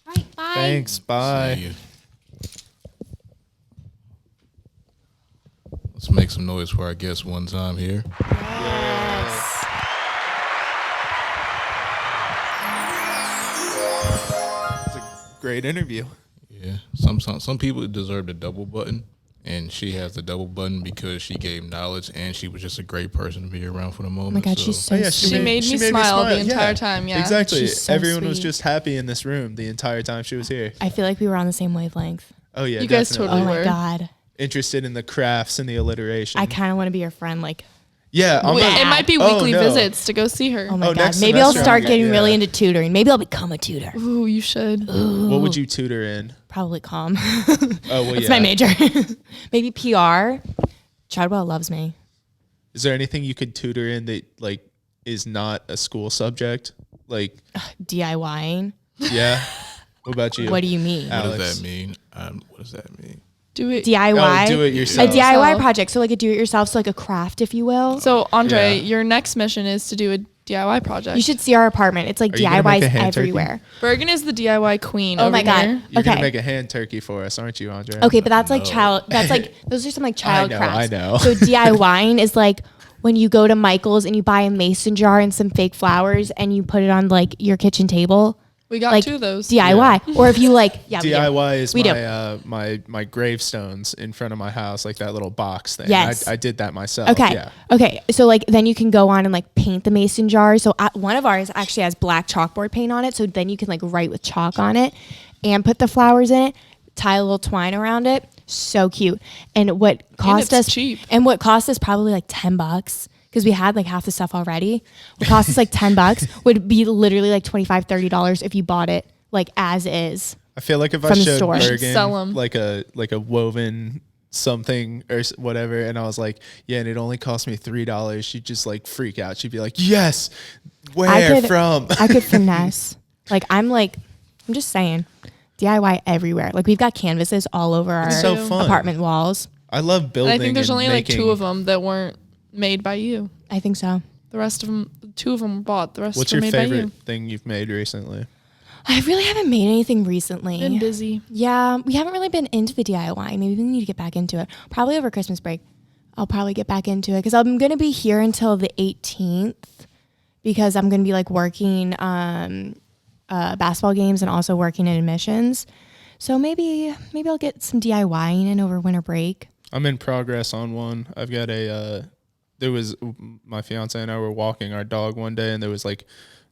Speaker 4: All right, bye.
Speaker 3: Thanks. Bye.
Speaker 1: See ya. Let's make some noise for our guest one time here.
Speaker 5: Yes.
Speaker 3: It's a great interview.
Speaker 1: Yeah, some people deserve the double button, and she has the double button because she gave knowledge and she was just a great person to be around for the moment.
Speaker 5: Oh my God, she's so
Speaker 3: Oh, yeah,
Speaker 5: sweet.
Speaker 2: She made me smile the entire
Speaker 3: Yeah,
Speaker 2: time, yeah.
Speaker 3: Exactly.
Speaker 5: She's so
Speaker 3: Everyone was
Speaker 5: sweet.
Speaker 3: just happy in this room the entire time she was here.
Speaker 5: I feel like we were on the same wavelength.
Speaker 3: Oh yeah,
Speaker 2: You guys
Speaker 3: definitely.
Speaker 5: Oh
Speaker 2: totally
Speaker 5: my
Speaker 2: were.
Speaker 5: God.
Speaker 3: Interested in the crafts and the alliteration.
Speaker 5: I kind of want to be your friend. Like,
Speaker 3: Yeah, I'm
Speaker 2: It might be
Speaker 3: Oh,
Speaker 2: weekly
Speaker 3: no.
Speaker 2: visits to go see her.
Speaker 5: oh my
Speaker 3: Oh,
Speaker 5: God.
Speaker 3: next
Speaker 5: Maybe I'll
Speaker 3: semester
Speaker 5: start
Speaker 3: I'm
Speaker 5: getting
Speaker 3: gonna-
Speaker 5: really
Speaker 3: yeah.
Speaker 5: into tutoring. Maybe I'll become a tutor.
Speaker 2: Ooh, you should.
Speaker 3: What would you tutor in?
Speaker 5: Probably calm.
Speaker 3: Oh well,
Speaker 5: That's
Speaker 3: yeah.
Speaker 5: my major. Maybe PR. Chadwell loves me.
Speaker 3: Is there anything you could tutor in that like is not a school subject? Like,
Speaker 5: DIYing.
Speaker 3: yeah. What about you?
Speaker 5: What do you mean?
Speaker 3: Alex?
Speaker 1: What does that mean? What does that mean?
Speaker 2: Do it.
Speaker 5: DIY.
Speaker 3: Oh, do it
Speaker 5: A
Speaker 3: yourself.
Speaker 5: DIY
Speaker 2: Yourself.
Speaker 5: project. So like a do it yourself. So like a craft, if you will.
Speaker 2: So, Andre,
Speaker 3: Yeah.
Speaker 2: your next mission is to do a DIY project.
Speaker 5: You should see our apartment. It's like
Speaker 3: Are you gonna make
Speaker 5: DIYs
Speaker 3: a hand turkey?
Speaker 5: everywhere.
Speaker 2: Bergen is the DIY queen.
Speaker 5: Oh
Speaker 2: over
Speaker 5: my God.
Speaker 2: here.
Speaker 3: You're gonna
Speaker 5: Okay.
Speaker 3: make a hand turkey for us, aren't you, Andre?
Speaker 5: Okay, but that's like
Speaker 1: No.
Speaker 5: child. That's like those are some like child crafts.
Speaker 3: I know.
Speaker 5: So DIYing is like when you go to Michael's and you buy a mason jar and some fake flowers and you put it on like your kitchen table.
Speaker 2: We got
Speaker 5: Like
Speaker 2: two of those.
Speaker 5: DIY. Or if you like, yeah, we do.
Speaker 3: DIY is
Speaker 5: We do.
Speaker 3: my gravestones in front of my house, like that little box thing.
Speaker 5: Yes.
Speaker 3: I did that myself.
Speaker 5: Okay.
Speaker 3: Yeah.
Speaker 5: Okay. So like then you can go on and like paint the mason jar. So one of ours actually has black chalkboard paint on it. So then you can like write with chalk on it and put the flowers in it, tie a little twine around it. So cute. And what cost
Speaker 2: it's
Speaker 5: us
Speaker 2: cheap.
Speaker 5: And what cost us probably like $10 because we had like half the stuff already. What cost us like $10 would be literally like $25-$30 if you bought it like as is.
Speaker 3: I feel like if I
Speaker 5: From the
Speaker 3: showed
Speaker 5: store. You
Speaker 2: should
Speaker 3: Bergen
Speaker 2: sell 'em.
Speaker 3: like a woven something or whatever, and I was like, yeah, and it only cost me $3, she'd just like freak out. She'd be like, yes, where from?
Speaker 5: I could finesse. I'm just saying, DIY everywhere. Like we've got canvases all over our
Speaker 3: It's so fun.
Speaker 5: apartment walls.
Speaker 3: I love
Speaker 2: And
Speaker 3: building.
Speaker 2: I think there's
Speaker 3: and
Speaker 2: only like
Speaker 3: making-
Speaker 2: two of them that weren't made by you.
Speaker 5: I think so.
Speaker 2: The rest of them, two of them were bought. The rest
Speaker 3: What's
Speaker 2: were
Speaker 3: your
Speaker 2: made by
Speaker 3: favorite
Speaker 2: you.
Speaker 3: thing you've made recently?
Speaker 5: I really haven't made anything recently.
Speaker 2: Been busy.
Speaker 5: Yeah, we haven't really been into the DIY. Maybe we need to get back into it. Probably over Christmas break. I'll probably get back into it because I'm going to be here until the 18th because I'm going to be like working basketball games and also working in admissions. So maybe I'll get some DIYing in over winter break.
Speaker 3: I'm in progress on one. I've got there was my fiance and I were walking our dog one day, and there was like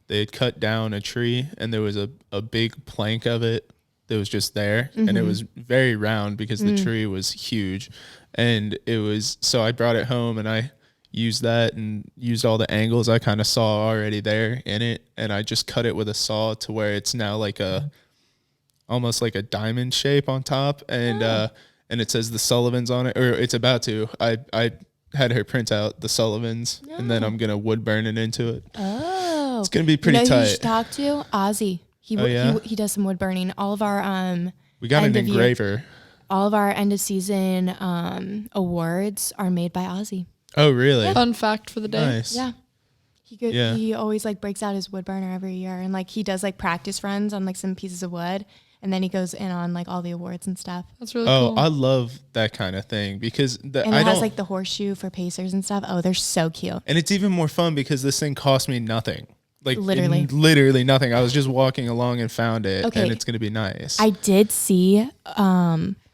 Speaker 3: they had cut down a tree, and there was a big plank of it that was just there, and it was very round because the tree was huge, and it was so I brought it home and I used that and used all the angles I kind of saw already there in it, and I just cut it with a saw to where it's now like almost like a diamond shape on top, and it says the Sullivans on it, or it's about to. I had her print out the Sullivans, and then I'm gonna wood burn it into it.
Speaker 5: Oh.
Speaker 3: It's gonna be pretty
Speaker 5: Who you
Speaker 3: tight.
Speaker 5: should talk to? Ozzy.
Speaker 3: Oh, yeah?
Speaker 5: He does some wood burning. All of our
Speaker 3: We got an
Speaker 5: end of year-
Speaker 3: engraver.
Speaker 5: all of our end of season awards are made by Ozzy.
Speaker 3: Oh, really?
Speaker 2: Fun fact for the day.
Speaker 3: Nice.
Speaker 5: Yeah.
Speaker 3: Yeah.
Speaker 5: He always like breaks out his wood burner every year, and like he does like practice runs on like some pieces of wood, and then he goes in on like all the awards and stuff.
Speaker 2: That's really
Speaker 3: Oh,
Speaker 2: cool.
Speaker 3: I love that kind of thing because
Speaker 5: And
Speaker 3: I
Speaker 5: it has
Speaker 3: don't.
Speaker 5: like the horseshoe for pacers and stuff. Oh, they're so cute.
Speaker 3: And it's even more fun because this thing cost me nothing. Like
Speaker 5: Literally.
Speaker 3: literally nothing. I was just walking along and found it,
Speaker 5: Okay.
Speaker 3: and it's gonna be nice.
Speaker 5: I did see.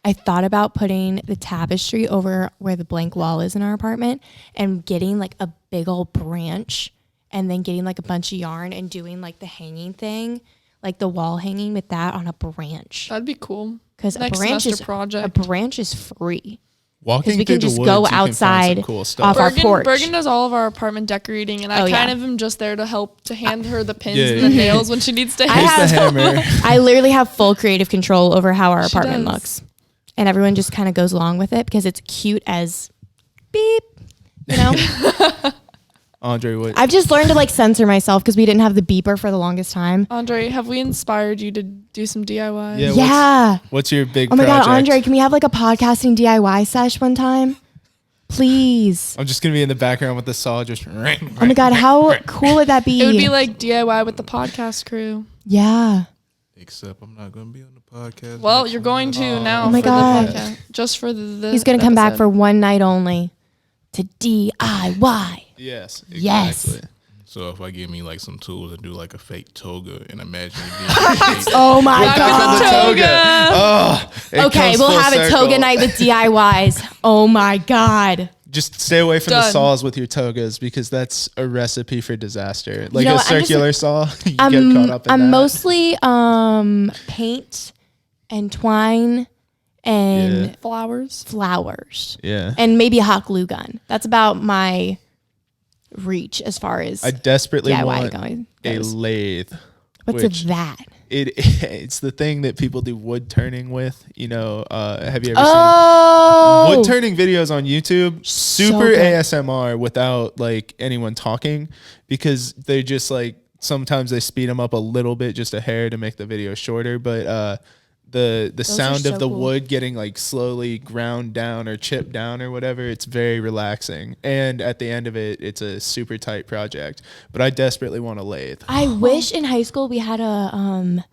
Speaker 5: I thought about putting the tapestry over where the blank wall is in our apartment, and getting like a big old branch, and then getting like a bunch of yarn and doing like the hanging thing, like the wall hanging with that on a branch.
Speaker 2: That'd be cool.
Speaker 5: Because a
Speaker 2: Next
Speaker 5: branch
Speaker 2: semester
Speaker 5: is
Speaker 2: project.
Speaker 5: a branch is free.
Speaker 3: Walking
Speaker 5: we
Speaker 3: through
Speaker 5: can
Speaker 3: the
Speaker 5: just
Speaker 3: woods,
Speaker 5: go
Speaker 3: you can find some
Speaker 5: outside
Speaker 3: cool
Speaker 5: off
Speaker 3: stuff.
Speaker 5: our porch.
Speaker 2: Bergen does all of our apartment decorating, and I
Speaker 5: Oh,
Speaker 2: kind
Speaker 5: yeah.
Speaker 2: of am just there to help to hand her the pins
Speaker 3: Yeah,
Speaker 2: and the
Speaker 3: yeah.
Speaker 2: nails when she needs to
Speaker 5: I
Speaker 2: hang
Speaker 3: Here's the
Speaker 5: have-
Speaker 3: hammer.
Speaker 5: I literally have full creative control over how our
Speaker 2: She
Speaker 5: apartment
Speaker 2: does.
Speaker 5: looks. And everyone just kind of goes along with it because it's cute as beep, you know?
Speaker 3: Andre, what?
Speaker 5: I've just learned to like censor myself because we didn't have the beeper for the longest time.
Speaker 2: Andre, have we inspired you to do some DIY?
Speaker 3: Yeah,
Speaker 5: Yeah.
Speaker 3: What's your big
Speaker 5: Oh my
Speaker 3: project?
Speaker 5: God, Andre, can we have like a podcasting DIY sesh one time? Please.
Speaker 3: I'm just going to be in the background with the saw just...
Speaker 5: Oh my God, how cool would that be?
Speaker 2: It would be like DIY with the podcast crew.
Speaker 5: Yeah.
Speaker 1: Except I'm not going to be on the podcast.
Speaker 2: Well,
Speaker 1: next
Speaker 2: you're
Speaker 1: week.
Speaker 2: going to now
Speaker 5: Oh my
Speaker 2: for
Speaker 5: God.
Speaker 2: the podcast. Just for the
Speaker 5: He's going to come back
Speaker 2: episode.
Speaker 5: for one night only to DIY.
Speaker 3: Yes. Exactly.
Speaker 5: Yes.
Speaker 1: So if I give me like some tools and do like a fake toga and imagine it being fake,
Speaker 5: Oh my
Speaker 3: Back on the
Speaker 5: God.
Speaker 3: toga. Oh, it
Speaker 5: Okay,
Speaker 3: comes
Speaker 5: we'll
Speaker 3: full
Speaker 5: have a
Speaker 3: circle.
Speaker 5: toga night with DIYs. Oh my God.
Speaker 3: Just stay away from the
Speaker 2: Done.
Speaker 3: saws with your togas because that's a recipe for disaster. Like
Speaker 5: know
Speaker 3: a
Speaker 5: what, I'm just-
Speaker 3: circular saw, you get
Speaker 5: I'm
Speaker 3: caught up in that.
Speaker 5: mostly paint and twine and
Speaker 3: Yeah.
Speaker 2: flowers.
Speaker 5: flowers
Speaker 3: Yeah.
Speaker 5: and maybe a hot glue gun. That's about my reach as far as
Speaker 3: I desperately
Speaker 5: DIY
Speaker 3: want
Speaker 5: going.
Speaker 3: a
Speaker 5: goes.
Speaker 3: lathe.
Speaker 5: What's
Speaker 3: which
Speaker 5: that?
Speaker 3: It's the thing that people do wood turning with. You know, have you ever
Speaker 5: Oh,
Speaker 3: seen wood turning videos on YouTube?
Speaker 5: So
Speaker 3: Super
Speaker 5: good.
Speaker 3: ASMR without like anyone talking because they just like sometimes they speed them up a little bit, just a hair to make the video shorter. But the
Speaker 5: are
Speaker 3: sound
Speaker 5: so
Speaker 3: of the
Speaker 5: cool.
Speaker 3: wood getting like slowly ground down or chipped down or whatever, it's very relaxing. And at the end of it, it's a super tight project. But I desperately want a lathe.
Speaker 5: I wish in high school we had a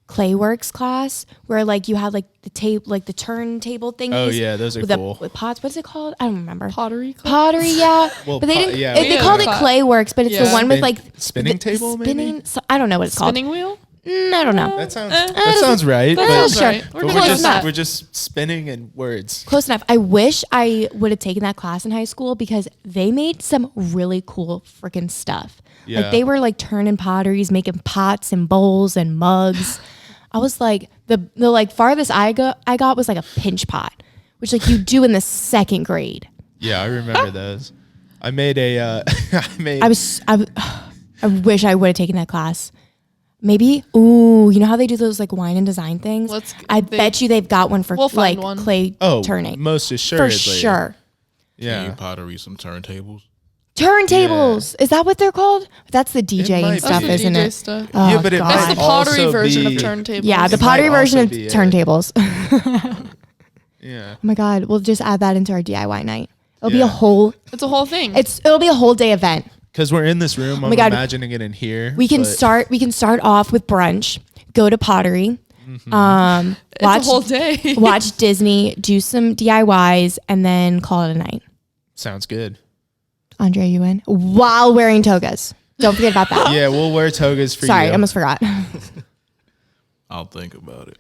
Speaker 5: Clayworks class where like you had like the tape, like the turntable things.
Speaker 3: Oh yeah, those are
Speaker 5: with
Speaker 3: cool.
Speaker 5: with pots. What's it called? I don't remember.
Speaker 2: Pottery. club?
Speaker 5: Pottery, yeah.
Speaker 3: Well,
Speaker 5: but they didn't.
Speaker 3: yeah,
Speaker 5: they
Speaker 2: we
Speaker 5: called it
Speaker 2: did.
Speaker 5: Clayworks, but it's the
Speaker 2: Yeah.
Speaker 5: one with like
Speaker 3: Spinning
Speaker 5: the
Speaker 3: table, maybe?
Speaker 5: spinning. So, I don't know what it's called.
Speaker 2: Spinning wheel.
Speaker 5: I don't know.
Speaker 3: That sounds
Speaker 2: that
Speaker 3: that sounds right.
Speaker 2: that
Speaker 3: but
Speaker 2: sounds
Speaker 5: sure.
Speaker 2: right.
Speaker 3: but
Speaker 2: We're
Speaker 3: we're
Speaker 2: gonna
Speaker 3: just
Speaker 2: go with that.
Speaker 3: we're just spinning in words.
Speaker 5: Close enough. I wish I would have taken that class in high school because they made some really cool freaking stuff.
Speaker 3: Yeah.
Speaker 5: Like they were like turning potteries, making pots and bowls and mugs. I was like the like farthest I got was like a pinch pot, which like you do in the second grade.
Speaker 3: Yeah, I remember those. I made a
Speaker 5: I wish I would have taken that class. Maybe. Ooh, you know how they do those like wine and design things? I bet you they've got one for
Speaker 2: We'll find
Speaker 5: like
Speaker 2: one.
Speaker 5: clay turning.
Speaker 3: most assuredly.
Speaker 5: For sure.
Speaker 1: yeah,
Speaker 3: Yeah.
Speaker 1: pottery, some turntables.
Speaker 5: Turntables. Is that what they're called? That's the DJing
Speaker 3: might
Speaker 5: stuff,
Speaker 3: be.
Speaker 2: That's the
Speaker 5: isn't
Speaker 2: DJ
Speaker 5: it?
Speaker 2: stuff.
Speaker 5: Oh,
Speaker 3: Yeah, but it
Speaker 5: God.
Speaker 2: That's the
Speaker 3: might
Speaker 2: pottery
Speaker 3: also
Speaker 2: version of
Speaker 3: be-
Speaker 2: turntables.
Speaker 5: Yeah, the
Speaker 3: It might
Speaker 5: pottery version
Speaker 3: also
Speaker 5: of
Speaker 3: be it.
Speaker 5: turntables.
Speaker 3: Yeah.
Speaker 5: Oh my God, we'll just add that into our DIY night. It'll be
Speaker 3: Yeah.
Speaker 5: a whole.
Speaker 2: It's a whole thing.
Speaker 5: It'll be a whole day event.
Speaker 3: Because we're in this room, I'm
Speaker 5: my God.
Speaker 3: imagining it in here.
Speaker 5: We can
Speaker 3: but-
Speaker 5: start off with brunch, go to pottery,
Speaker 3: Mm-hmm.
Speaker 2: It's a whole day.
Speaker 5: watch Disney, do some DIYs, and then call it a night.
Speaker 3: Sounds good.
Speaker 5: Andre, you in? While wearing togas. Don't forget about that.
Speaker 3: Yeah, we'll wear togas for
Speaker 5: Sorry,
Speaker 3: you.
Speaker 5: I almost forgot.
Speaker 1: I'll think about it.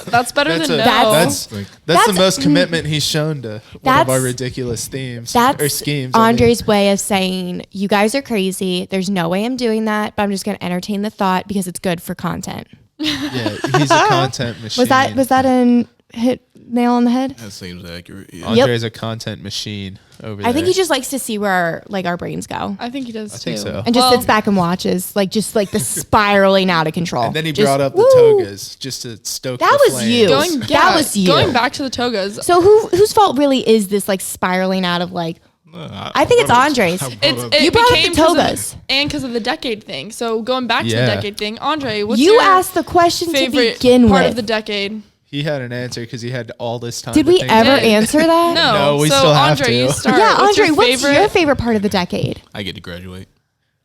Speaker 2: That's better
Speaker 3: That's
Speaker 2: than
Speaker 3: a-
Speaker 2: no.
Speaker 3: that's the
Speaker 5: That's-
Speaker 3: most commitment he's shown to one of our
Speaker 5: That's-
Speaker 3: ridiculous themes
Speaker 5: That's
Speaker 3: or schemes. I mean.
Speaker 5: Andre's way of saying, you guys are crazy. There's no way I'm doing that, but I'm just going to entertain the thought because it's good for content.
Speaker 3: Yeah, he's a content machine.
Speaker 5: Was that a hit nail on the head?
Speaker 1: That seems accurate. Yeah.
Speaker 3: Andre's a content machine over there.
Speaker 5: I think he just likes to see where our brains go.
Speaker 2: I think he does too.
Speaker 3: think so.
Speaker 5: And just
Speaker 2: Well,
Speaker 5: sits back and watches, just like the spiraling out of control.
Speaker 3: And then he
Speaker 5: Just,
Speaker 3: brought up the
Speaker 5: woo.
Speaker 3: togas just to stoke
Speaker 5: That
Speaker 3: the
Speaker 5: was
Speaker 3: flame.
Speaker 5: you.
Speaker 2: That
Speaker 5: was you.
Speaker 2: Going back to the togas.
Speaker 5: So whose fault really is this like spiraling out of like? I think it's Andre's. You brought up the
Speaker 2: became
Speaker 5: togas.
Speaker 2: because of the decade thing. So going back to the
Speaker 3: Yeah.
Speaker 2: decade thing, Andre, what's
Speaker 5: You
Speaker 2: your
Speaker 5: asked the question to
Speaker 2: favorite
Speaker 5: begin
Speaker 2: part
Speaker 5: with.
Speaker 2: of the decade?
Speaker 3: He had an answer because he had all this time.
Speaker 5: Did
Speaker 3: to
Speaker 5: we
Speaker 3: think
Speaker 5: ever
Speaker 3: about it.
Speaker 5: answer that?
Speaker 2: No,
Speaker 3: No, we
Speaker 2: so
Speaker 3: still have
Speaker 2: Andre,
Speaker 3: to.
Speaker 2: you start.
Speaker 5: Yeah,
Speaker 2: What's
Speaker 5: Andre,
Speaker 2: your
Speaker 5: what's
Speaker 2: favorite?
Speaker 5: your favorite part of the decade?
Speaker 1: I get to graduate.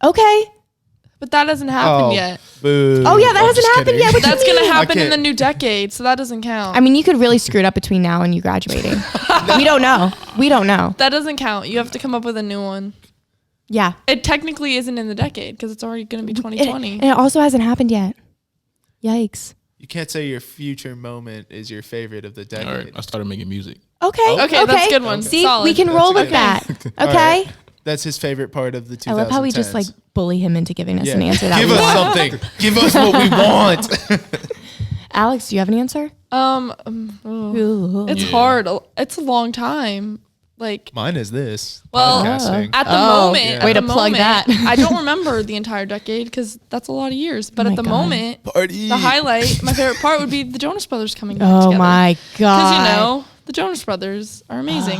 Speaker 5: Okay.
Speaker 2: But that hasn't happened
Speaker 3: Oh,
Speaker 2: yet.
Speaker 3: boo.
Speaker 5: Oh, yeah, that
Speaker 3: I'm
Speaker 5: hasn't
Speaker 3: just
Speaker 5: happened
Speaker 3: kidding.
Speaker 5: yet. What
Speaker 2: That's gonna happen in
Speaker 3: can't-
Speaker 2: the new decade, so that doesn't count.
Speaker 5: I mean, you could really screw it up between now and you graduating. We don't know. We don't know.
Speaker 2: that doesn't count. You have to come up with a new one.
Speaker 5: Yeah.
Speaker 2: It technically isn't in the decade because it's already gonna be
Speaker 5: And
Speaker 2: 2020.
Speaker 5: it also hasn't happened yet. Yikes.
Speaker 3: You can't say your future moment is your favorite of the decade.
Speaker 1: All right, I started making music.
Speaker 5: Okay.
Speaker 2: Okay, that's a good one.
Speaker 5: See,
Speaker 2: Solid.
Speaker 5: we can
Speaker 3: That's
Speaker 5: roll
Speaker 3: a
Speaker 5: with
Speaker 3: good
Speaker 5: that.
Speaker 3: All
Speaker 5: Okay.
Speaker 3: right. That's his favorite part of the 2010s.
Speaker 5: I love how we just like bully him into giving us
Speaker 3: Yeah.
Speaker 5: an answer that
Speaker 3: Give
Speaker 5: we
Speaker 3: us
Speaker 5: want.
Speaker 3: something. Give us what we want.
Speaker 5: Alex, do you have an answer?
Speaker 2: Oh. It's
Speaker 1: Yeah.
Speaker 2: hard. It's a long time. Like,
Speaker 3: Mine is this.
Speaker 2: Well,
Speaker 3: podcasting.
Speaker 2: at the
Speaker 5: Oh,
Speaker 2: moment,
Speaker 3: yeah.
Speaker 2: at
Speaker 5: Way
Speaker 2: the
Speaker 5: to plug
Speaker 2: moment,
Speaker 5: that.
Speaker 2: I don't remember the entire decade because that's a lot of years. But
Speaker 5: Oh
Speaker 2: at
Speaker 5: my
Speaker 2: the
Speaker 5: God.
Speaker 2: moment,
Speaker 3: Party.
Speaker 2: the highlight, my favorite part would be the Jonas Brothers coming back
Speaker 5: Oh
Speaker 2: together.
Speaker 5: my
Speaker 2: Because
Speaker 5: God.
Speaker 2: you know the Jonas Brothers are amazing.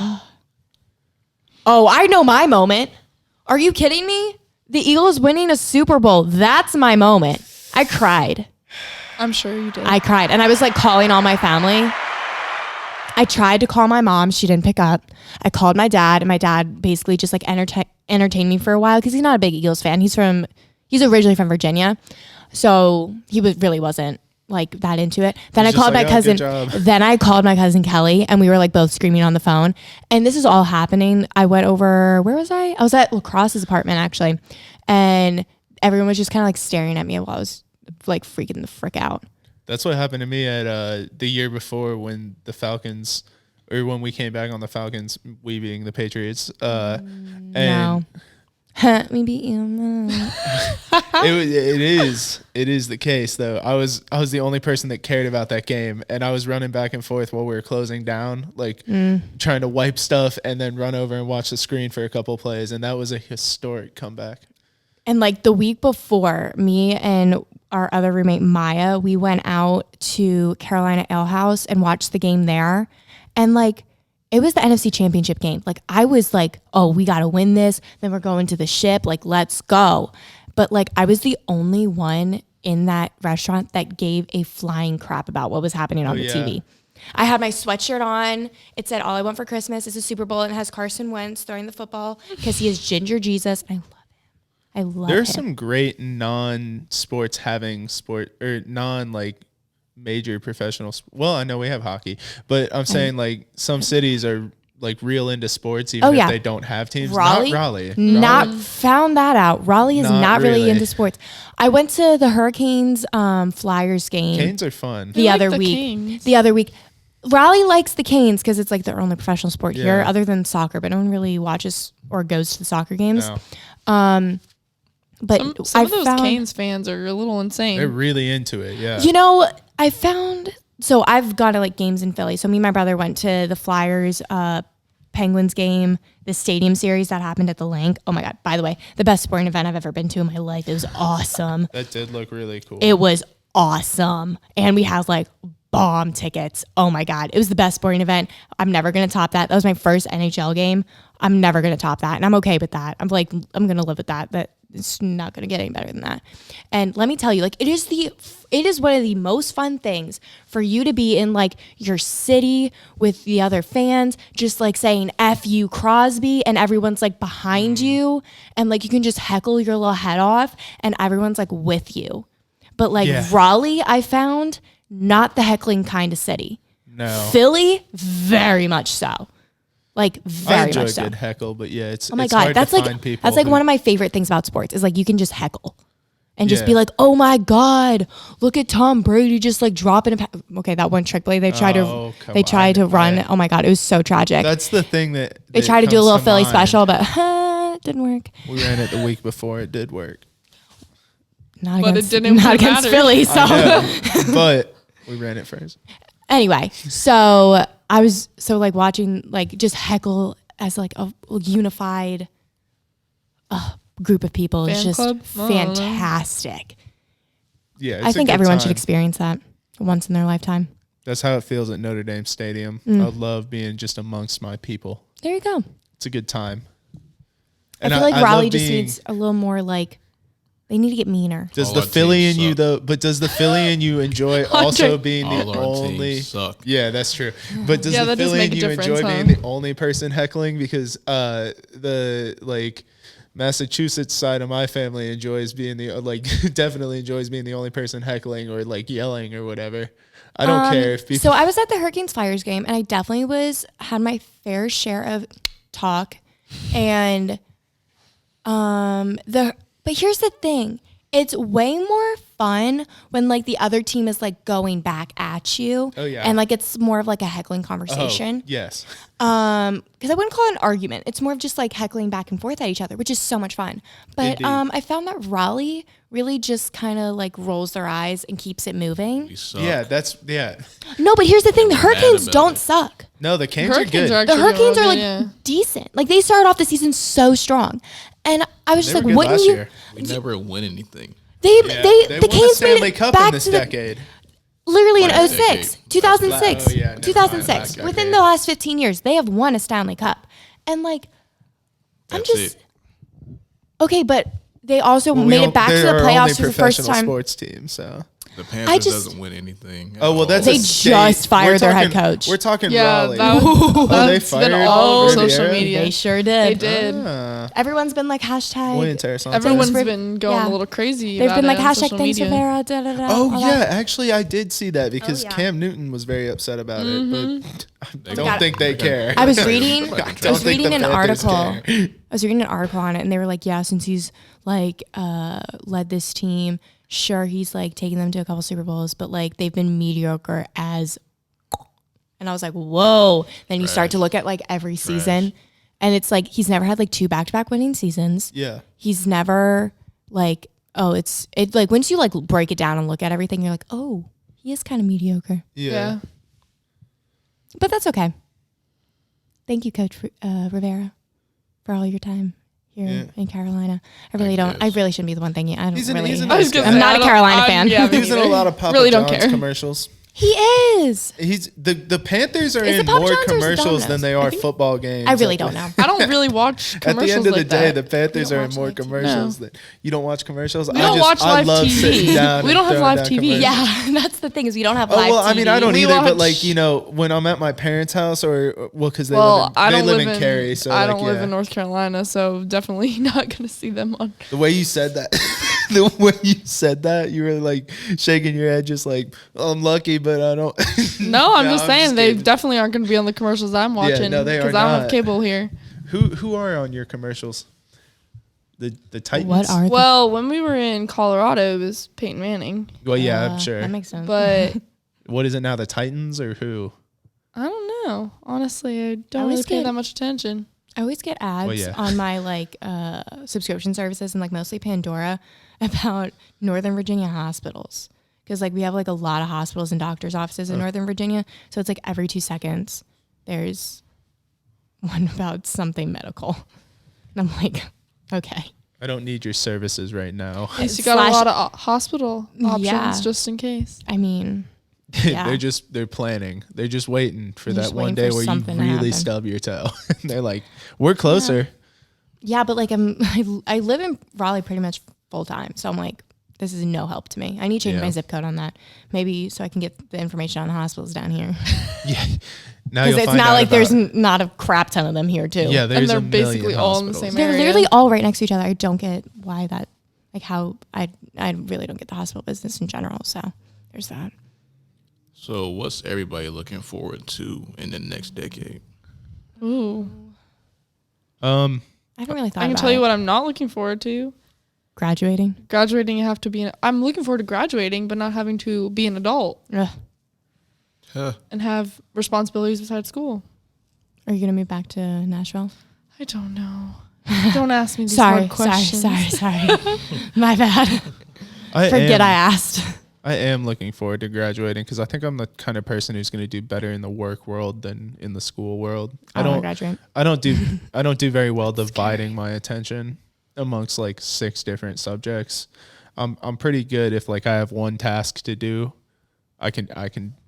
Speaker 5: Oh, I know my moment. Are you kidding me? The Eagles winning a Super Bowl. That's my moment. I cried.
Speaker 2: I'm sure you did.
Speaker 5: I cried. And I was like calling all my family. I tried to call my mom. She didn't pick up. I called my dad, and my dad basically just like entertained me for a while because he's not a big Eagles fan. He's originally from Virginia. So he really wasn't like that into it. Then I called my cousin. Then I called my cousin Kelly, and we were like both screaming on the phone. And this is all happening. I went over, where was I? I was at Lacrosse's apartment actually. And everyone was just kind of like staring at me while I was like freaking the frick out.
Speaker 3: That's what happened to me at the year before when the Falcons, or when we came back on the Falcons, we being the Patriots. And
Speaker 5: No. We beat you.
Speaker 3: it is the case though. I was the only person that cared about that game, and I was running back and forth while we were closing down, like trying to wipe stuff and then run over and watch the screen for a couple plays, and that was a historic comeback.
Speaker 5: And like the week before, me and our other roommate Maya, we went out to Carolina Ale House and watched the game there, and like it was the NFC Championship game. Like I was like, oh, we got to win this. Then we're going to the ship. Like, let's go. But like I was the only one in that restaurant that gave a flying crap about what was happening on the TV. I had my sweatshirt on. It said, all I want for Christmas is a Super Bowl. And it has Carson Wentz throwing the football because he is Ginger Jesus. I love him. I love him.
Speaker 3: There's some great non-sports having sport, or non like major professional. Well, I know we have hockey, but I'm saying like some cities are like real into sports, even if they don't have teams.
Speaker 5: Raleigh?
Speaker 3: Not Raleigh.
Speaker 5: Not found that out. Raleigh is not really into sports. I went to the Hurricanes Flyers game.
Speaker 3: Canes are fun.
Speaker 5: The other week. Raleigh likes the Canes because it's like their only professional sport here, other than soccer, but no one really watches or goes to the soccer games.
Speaker 3: No.
Speaker 5: But
Speaker 2: some of those Canes fans are a little insane.
Speaker 3: They're really into it, yeah.
Speaker 5: You know, I found, so I've gone to like games in Philly. So me and my brother went to the Flyers Penguins game, the stadium series that happened at the Link. Oh my God, by the way, the best sporting event I've ever been to in my life. It was awesome.
Speaker 3: That did look really cool.
Speaker 5: It was awesome. And we had like bomb tickets. Oh my God. It was the best sporting event. I'm never going to top that. That was my first NHL game. I'm never going to top that. And I'm okay with that. I'm like, I'm going to live with that. But it's not going to get any better than that. And let me tell you, like, it is one of the most fun things for you to be in like your city with the other fans, just like saying F you Crosby, and everyone's like behind you, and like you can just heckle your little head off and everyone's like with you. But like Raleigh, I found not the heckling kind of city.
Speaker 3: No.
Speaker 5: Philly, very much so. Like very much so.
Speaker 3: I enjoy a good heckle, but yeah, it's
Speaker 5: oh my
Speaker 3: it's
Speaker 5: God,
Speaker 3: hard
Speaker 5: that's
Speaker 3: to
Speaker 5: like
Speaker 3: find people
Speaker 5: that's like
Speaker 3: who-
Speaker 5: one of my favorite things about sports is like you can just heckle and just be like, oh my God, look at Tom Brady just like dropping okay, that one trick play they tried to run. Oh my God, it was so tragic.
Speaker 3: That's the thing that
Speaker 5: they tried to do a
Speaker 3: comes
Speaker 5: little Philly
Speaker 3: mind.
Speaker 5: special, but it didn't work.
Speaker 3: We ran it the week before. It did work.
Speaker 5: Not
Speaker 2: But
Speaker 5: against,
Speaker 2: it didn't
Speaker 5: not against
Speaker 2: matter.
Speaker 5: Philly. So
Speaker 3: But we ran it first.
Speaker 5: anyway, so I was like watching like just heckle as like a unified group of people. It's
Speaker 2: Fan
Speaker 5: just
Speaker 2: club? I don't know.
Speaker 5: fantastic.
Speaker 3: Yeah, it's
Speaker 5: I
Speaker 3: a
Speaker 5: think
Speaker 3: good
Speaker 5: everyone should
Speaker 3: time.
Speaker 5: experience that once in their lifetime.
Speaker 3: That's how it feels at Notre Dame Stadium. I love being just amongst my people.
Speaker 5: There you go.
Speaker 3: It's a good time.
Speaker 5: I feel like Raleigh
Speaker 3: love
Speaker 5: just
Speaker 3: being-
Speaker 5: needs a little more like they need to get meaner.
Speaker 3: Does
Speaker 1: All
Speaker 3: the
Speaker 1: our
Speaker 3: Philly
Speaker 1: teams
Speaker 3: in you
Speaker 1: suck.
Speaker 3: though? But does the Philly in you enjoy also being the
Speaker 1: All our
Speaker 3: only?
Speaker 1: teams suck.
Speaker 3: Yeah, that's true. But does
Speaker 2: Yeah,
Speaker 3: the
Speaker 2: that does
Speaker 3: Philly in
Speaker 2: make a
Speaker 3: you
Speaker 2: difference,
Speaker 3: enjoy
Speaker 2: huh?
Speaker 3: being the only person heckling? Because the like Massachusetts side of my family enjoys being the definitely enjoys being the only person heckling or like yelling or whatever. I don't care if people.
Speaker 5: So I was at the Hurricanes Flyers game and I definitely had my fair share of talk and but here's the thing. It's way more fun when like the other team is like going back at you.
Speaker 3: Oh, yeah.
Speaker 5: And like it's more of like a heckling conversation.
Speaker 3: Yes.
Speaker 5: Because I wouldn't call it an argument. It's more of just like heckling back and forth at each other, which is so much fun. But
Speaker 3: Indeed.
Speaker 5: I found that Raleigh really just kind of like rolls their eyes and keeps it moving.
Speaker 1: We suck.
Speaker 3: Yeah.
Speaker 5: No, but here's the thing: the
Speaker 1: mad
Speaker 5: Hurricanes
Speaker 1: about
Speaker 5: don't
Speaker 1: it.
Speaker 5: suck.
Speaker 3: No, the Canes
Speaker 2: Hurricanes
Speaker 3: are
Speaker 2: are
Speaker 3: good.
Speaker 5: The
Speaker 2: actually
Speaker 5: Hurricanes are
Speaker 2: doing
Speaker 5: like
Speaker 2: well, yeah.
Speaker 5: decent. Like they started off the season so strong, and I was
Speaker 3: They
Speaker 5: just
Speaker 3: were
Speaker 5: like,
Speaker 3: good
Speaker 5: wouldn't
Speaker 3: last
Speaker 5: you?
Speaker 3: year.
Speaker 1: We never win anything.
Speaker 5: They
Speaker 3: They
Speaker 5: the
Speaker 3: won
Speaker 5: Canes
Speaker 3: the Stanley
Speaker 5: made it
Speaker 3: Cup
Speaker 5: back
Speaker 3: in this
Speaker 5: to the
Speaker 3: decade.
Speaker 5: literally in
Speaker 1: Last
Speaker 5: 06,
Speaker 1: decade.
Speaker 5: 2006,
Speaker 3: Oh, yeah, never mind.
Speaker 5: 2006.
Speaker 3: Last
Speaker 5: Within
Speaker 3: decade.
Speaker 5: the last 15 years, they have won a Stanley Cup, and like I'm
Speaker 1: That's
Speaker 5: just.
Speaker 1: it.
Speaker 5: Okay, but they also
Speaker 3: Well,
Speaker 5: made it back to the playoffs for the first
Speaker 3: professional
Speaker 5: time.
Speaker 3: sports team, so.
Speaker 1: The Panthers
Speaker 5: just-
Speaker 1: doesn't win anything.
Speaker 3: Oh well, that's
Speaker 5: They
Speaker 3: a
Speaker 5: just
Speaker 3: state.
Speaker 5: fired
Speaker 3: We're
Speaker 5: their head
Speaker 3: talking-
Speaker 5: coach.
Speaker 3: We're talking
Speaker 2: Yeah,
Speaker 3: Raleigh.
Speaker 2: that
Speaker 3: Oh, they
Speaker 2: that's been
Speaker 3: fired
Speaker 2: all over
Speaker 3: Riviera?
Speaker 2: social media.
Speaker 5: They sure
Speaker 2: They
Speaker 5: did.
Speaker 2: did.
Speaker 3: Ah,
Speaker 5: Everyone's been like hashtag.
Speaker 3: muy interesante.
Speaker 2: Everyone's
Speaker 5: Riv-
Speaker 2: been going
Speaker 5: yeah.
Speaker 2: a little crazy.
Speaker 5: They've
Speaker 2: about
Speaker 5: been
Speaker 2: it
Speaker 5: like
Speaker 2: on
Speaker 5: hashtag
Speaker 2: social
Speaker 5: thanks
Speaker 2: media.
Speaker 5: Rivera. Da, da, da,
Speaker 3: Oh
Speaker 5: all
Speaker 3: yeah,
Speaker 5: that.
Speaker 3: actually I did see that because
Speaker 5: yeah.
Speaker 3: Cam Newton was very upset about it, but I don't
Speaker 1: got-
Speaker 3: think they care.
Speaker 5: I was
Speaker 1: They're
Speaker 5: reading.
Speaker 1: like-
Speaker 5: I
Speaker 3: don't
Speaker 5: was
Speaker 3: think
Speaker 5: reading
Speaker 3: the
Speaker 5: an
Speaker 3: Panthers
Speaker 5: article.
Speaker 3: care.
Speaker 5: I was reading an article on it, and they were like, "Yeah, since he's like led this team, sure he's like taking them to a couple Super Bowls, but like they've been mediocre as." And I was like, "Whoa!" Then you start to look at like every season, and it's like he's never had like 2 back-to-back winning seasons.
Speaker 3: Yeah.
Speaker 5: He's never like it like once you like break it down and look at everything, you're like, "Oh, he is kind of mediocre."
Speaker 3: Yeah.
Speaker 5: But that's okay. Thank you, Coach Rivera, for all your time here in Carolina. I really don't. I really shouldn't be the one thinking. I don't
Speaker 3: He's a
Speaker 5: really.
Speaker 3: nice guy.
Speaker 5: I'm not a Carolina fan.
Speaker 2: Yeah, me
Speaker 3: He was in a
Speaker 2: neither.
Speaker 3: lot of Papa
Speaker 2: Really don't
Speaker 3: John's
Speaker 2: care.
Speaker 3: commercials.
Speaker 5: He is.
Speaker 3: He's the Panthers are
Speaker 5: Is it
Speaker 3: in
Speaker 5: Papa
Speaker 3: more
Speaker 5: John's or is it
Speaker 3: commercials than
Speaker 5: Domino's?
Speaker 3: they
Speaker 5: I
Speaker 3: are
Speaker 5: think-
Speaker 3: football games.
Speaker 5: I really don't know.
Speaker 2: I don't really watch
Speaker 3: At
Speaker 2: commercials
Speaker 3: the end of the
Speaker 2: like
Speaker 3: day,
Speaker 2: that.
Speaker 3: the Panthers
Speaker 5: You
Speaker 3: are
Speaker 5: don't
Speaker 3: in
Speaker 5: watch
Speaker 3: more
Speaker 5: live TV?
Speaker 3: commercials than you don't watch commercials.
Speaker 2: We don't watch
Speaker 3: I
Speaker 2: live
Speaker 3: love
Speaker 2: TV.
Speaker 3: sitting down.
Speaker 2: We
Speaker 3: and
Speaker 2: don't have
Speaker 3: throwing
Speaker 2: live
Speaker 3: down
Speaker 2: TV.
Speaker 3: commercials.
Speaker 5: Yeah, that's the thing is we don't have
Speaker 3: Oh
Speaker 5: live
Speaker 3: well, I mean, I don't
Speaker 2: We
Speaker 3: either. But
Speaker 2: watch-
Speaker 3: like when I'm at my parents' house or because they
Speaker 2: Well,
Speaker 3: live in,
Speaker 2: I don't
Speaker 3: live in Cary, so
Speaker 2: I
Speaker 3: like,
Speaker 2: don't live
Speaker 3: yeah.
Speaker 2: in North Carolina, so definitely not gonna see them on.
Speaker 3: The way you said that, the way you said that, you were like shaking your head, just like I'm lucky, but I don't.
Speaker 2: No, I'm just saying they
Speaker 3: kidding.
Speaker 2: definitely aren't gonna be on the commercials I'm watching
Speaker 3: no, they are
Speaker 2: I don't have
Speaker 3: not.
Speaker 2: cable here.
Speaker 3: Who are on your commercials? The Titans.
Speaker 5: What are
Speaker 2: Well, when we were in Colorado, it was Peyton Manning,
Speaker 3: Well, yeah, I'm sure.
Speaker 5: That makes sense.
Speaker 2: but
Speaker 3: What is it now? The Titans or who?
Speaker 2: I don't know. Honestly, I don't
Speaker 5: always
Speaker 2: really pay
Speaker 5: get-
Speaker 2: that much attention.
Speaker 5: I always get ads
Speaker 3: Well, yeah.
Speaker 5: on my like subscription services and like mostly Pandora about Northern Virginia hospitals because like we have like a lot of hospitals and doctors' offices in Northern Virginia, so it's like every 2 seconds there's one about something medical, and I'm like, okay,
Speaker 3: I don't need your services right now.
Speaker 2: At least you got a lot of hospital options
Speaker 5: Yeah.
Speaker 2: just in case.
Speaker 5: I mean, yeah.
Speaker 3: They're planning. They're just waiting for
Speaker 5: They're
Speaker 3: that
Speaker 5: just
Speaker 3: one
Speaker 5: waiting
Speaker 3: day
Speaker 5: for
Speaker 3: where you
Speaker 5: something to
Speaker 3: really
Speaker 5: happen.
Speaker 3: stub your toe. They're like, we're closer.
Speaker 5: yeah, but like I live in Raleigh pretty much full time, so I'm like, this is no help to me. I need to change
Speaker 3: Yeah.
Speaker 5: my zip code on that, maybe so I can get the information on the hospitals down here.
Speaker 3: Yeah. Now
Speaker 5: Because
Speaker 3: you'll
Speaker 5: it's
Speaker 3: find
Speaker 5: not
Speaker 3: out
Speaker 5: like there's
Speaker 3: about-
Speaker 5: not a crap ton of them here too.
Speaker 3: Yeah, there's
Speaker 2: they're
Speaker 3: a million
Speaker 2: basically all in the
Speaker 3: hospitals.
Speaker 2: same
Speaker 5: they're
Speaker 2: area.
Speaker 5: literally all right next to each other. I don't get why that, like how I really don't get the hospital business in general. So there's that.
Speaker 1: So, what's everybody looking forward to in the next decade?
Speaker 2: Ooh.
Speaker 3: Um,
Speaker 5: I haven't really thought.
Speaker 2: I can
Speaker 5: about
Speaker 2: tell you
Speaker 5: it.
Speaker 2: what I'm not looking forward to.
Speaker 5: Graduating.
Speaker 2: Graduating, you have to be. I'm looking forward to graduating, but not having to be an adult
Speaker 5: Ugh.
Speaker 1: Huh.
Speaker 2: and have responsibilities besides school.
Speaker 5: Are you gonna move back to Nashville?
Speaker 2: I don't know. Don't ask me these
Speaker 5: Sorry,
Speaker 2: hard questions.
Speaker 5: sorry. My bad. Forget I asked.
Speaker 3: I am looking forward to graduating because I think I'm the kind of person who's going to do better in the work world than in the school world.
Speaker 5: I want to graduate.
Speaker 3: I don't do very well dividing my attention amongst like 6 different subjects. I'm pretty good if like I have one task to do, I can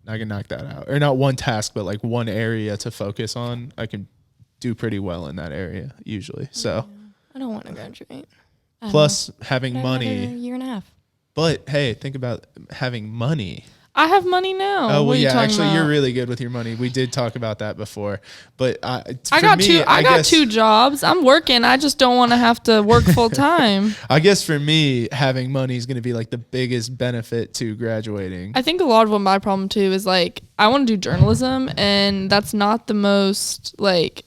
Speaker 3: knock that out. Or not one task, but like one area to focus on. I can do pretty well in that area usually. So
Speaker 5: I don't want to graduate. I
Speaker 3: plus having
Speaker 5: don't know. I have
Speaker 3: money.
Speaker 5: another year and a half.
Speaker 3: But hey, think about having money.
Speaker 2: I have money now.
Speaker 3: Oh well,
Speaker 2: What are you
Speaker 3: yeah.
Speaker 2: talking
Speaker 3: Actually,
Speaker 2: about?
Speaker 3: you're really good with your money. We did talk about that before. But
Speaker 2: I got two jobs. I'm working. I just don't want to have to work full time.
Speaker 3: I guess for me, having money is going to be like the biggest benefit to graduating.
Speaker 2: I think a lot of what my problem too is like I want to do journalism, and that's not the most like.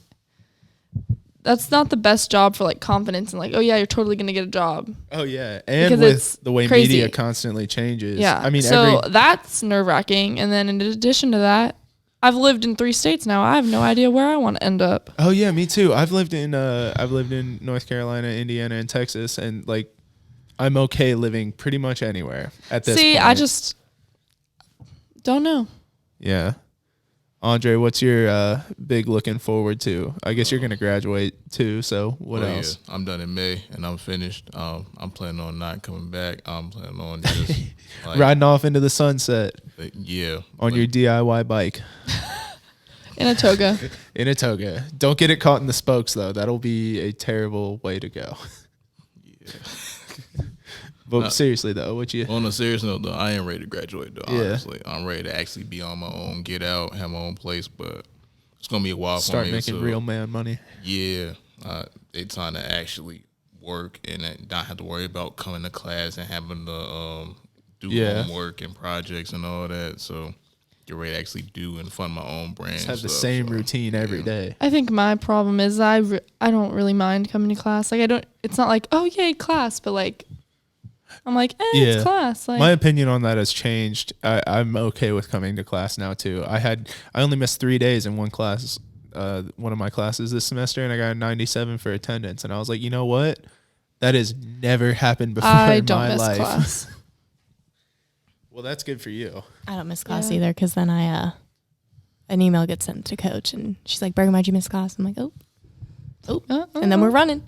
Speaker 2: That's not the best job for like confidence and like, oh yeah, you're totally gonna get a job.
Speaker 3: Oh yeah, and
Speaker 2: Because
Speaker 3: with
Speaker 2: it's
Speaker 3: the way
Speaker 2: crazy.
Speaker 3: media constantly changes.
Speaker 2: Yeah.
Speaker 3: I mean,
Speaker 2: so that's nerve wracking. And then in addition to that, I've lived in 3 states now. I have no idea where I want to end up.
Speaker 3: oh yeah, me too. I've lived in North Carolina, Indiana, and Texas, and like I'm okay living pretty much anywhere at this
Speaker 2: See,
Speaker 3: point.
Speaker 2: I just don't know.
Speaker 3: Yeah. Andre, what's your big looking forward to? I guess you're going to graduate too, so what
Speaker 1: Well,
Speaker 3: else?
Speaker 1: Yeah, I'm done in May and I'm finished. I'm planning on not coming back. I'm planning on just like,
Speaker 3: Riding off into the sunset
Speaker 1: yeah,
Speaker 3: on
Speaker 1: like,
Speaker 3: your DIY bike
Speaker 2: In a toga.
Speaker 3: in a toga. Don't get it caught in the spokes though. That'll be a terrible way to go. But seriously though, what you?
Speaker 1: On a serious note, though, I ain't ready to graduate. Though,
Speaker 3: Yeah.
Speaker 1: honestly, I'm ready to actually be on my own, get out, have my own place. But it's gonna be a while
Speaker 3: Start
Speaker 1: for me.
Speaker 3: making real man money.
Speaker 1: Yeah, it's time to actually work and not have to worry about coming to class and having to do homework and projects and all that. So get ready to actually do and fund my own brand.
Speaker 3: Just have the
Speaker 1: stuff,
Speaker 3: same
Speaker 1: so,
Speaker 3: routine every day.
Speaker 2: I think my problem is I don't really mind coming to class. Like it's not like, oh yay, class, but like I'm like, it's class. Like
Speaker 3: My opinion on that has changed. I'm okay with coming to class now too. I only missed 3 days in one class, one of my classes this semester, and I got a 97 for attendance. And I was like, you know what? That has never happened before in my life.
Speaker 2: Class.
Speaker 3: Well, that's good for you.
Speaker 5: I don't miss class either, because then an email gets sent to coach, and she's like, Bergen, why'd you miss class? I'm like, oh. And then we're running.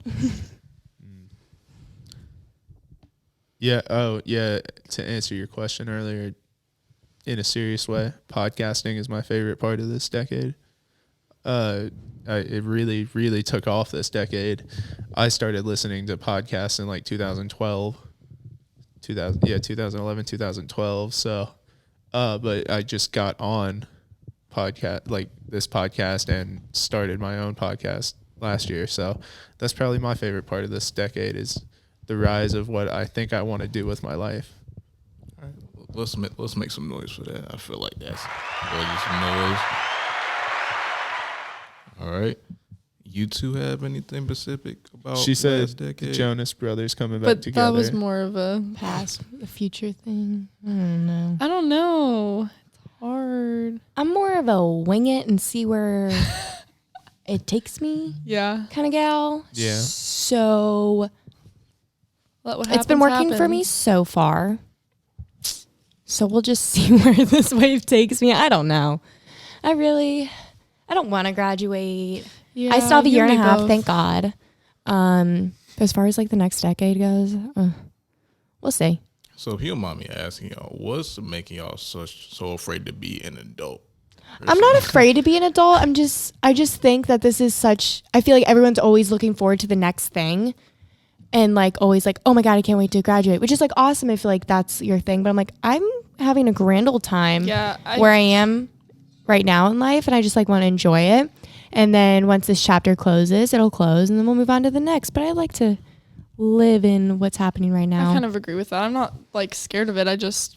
Speaker 3: Yeah. Oh, yeah. To answer your question earlier, in a serious way, podcasting is my favorite part of this decade. It really, really took off this decade. I started listening to podcasts in like 2011, 2012. So, but I just got on this podcast and started my own podcast last year. So that's probably my favorite part of this decade is the rise of what I think I want to do with my life.
Speaker 1: All right, let's make some noise for that. I feel like that's really some noise. All right. You two have anything specific about
Speaker 3: She said
Speaker 1: last decade?
Speaker 3: the Jonas Brothers coming back
Speaker 2: But
Speaker 3: together.
Speaker 2: that was more of a
Speaker 5: Past, the future thing. I don't know.
Speaker 2: I don't know. It's hard.
Speaker 5: I'm more of a wing it and see where it takes me
Speaker 2: Yeah.
Speaker 5: kind of gal.
Speaker 3: Yeah.
Speaker 5: So
Speaker 2: Let what
Speaker 5: it's been
Speaker 2: happens
Speaker 5: working for me
Speaker 2: happens.
Speaker 5: so far. So we'll just see where this wave takes me. I don't know. I don't want to graduate.
Speaker 2: Yeah,
Speaker 5: I still have a
Speaker 2: you
Speaker 5: year and a
Speaker 2: me
Speaker 5: half,
Speaker 2: both.
Speaker 5: thank God. As far as like the next decade goes, we'll see.
Speaker 1: So if you don't mind me asking y'all, what's making y'all so afraid to be an adult?
Speaker 5: I'm not afraid to be an adult. I just think that this is I feel like everyone's always looking forward to the next thing. And like always like, oh my God, I can't wait to graduate, which is like awesome if like that's your thing. But I'm like, I'm having a grand old time where I am right now in life, and I just like want to enjoy it. And then once this chapter closes, it'll close and then we'll move on to the next. But I like to live in what's happening right now.
Speaker 2: I kind of agree with that. I'm not like scared of it. It's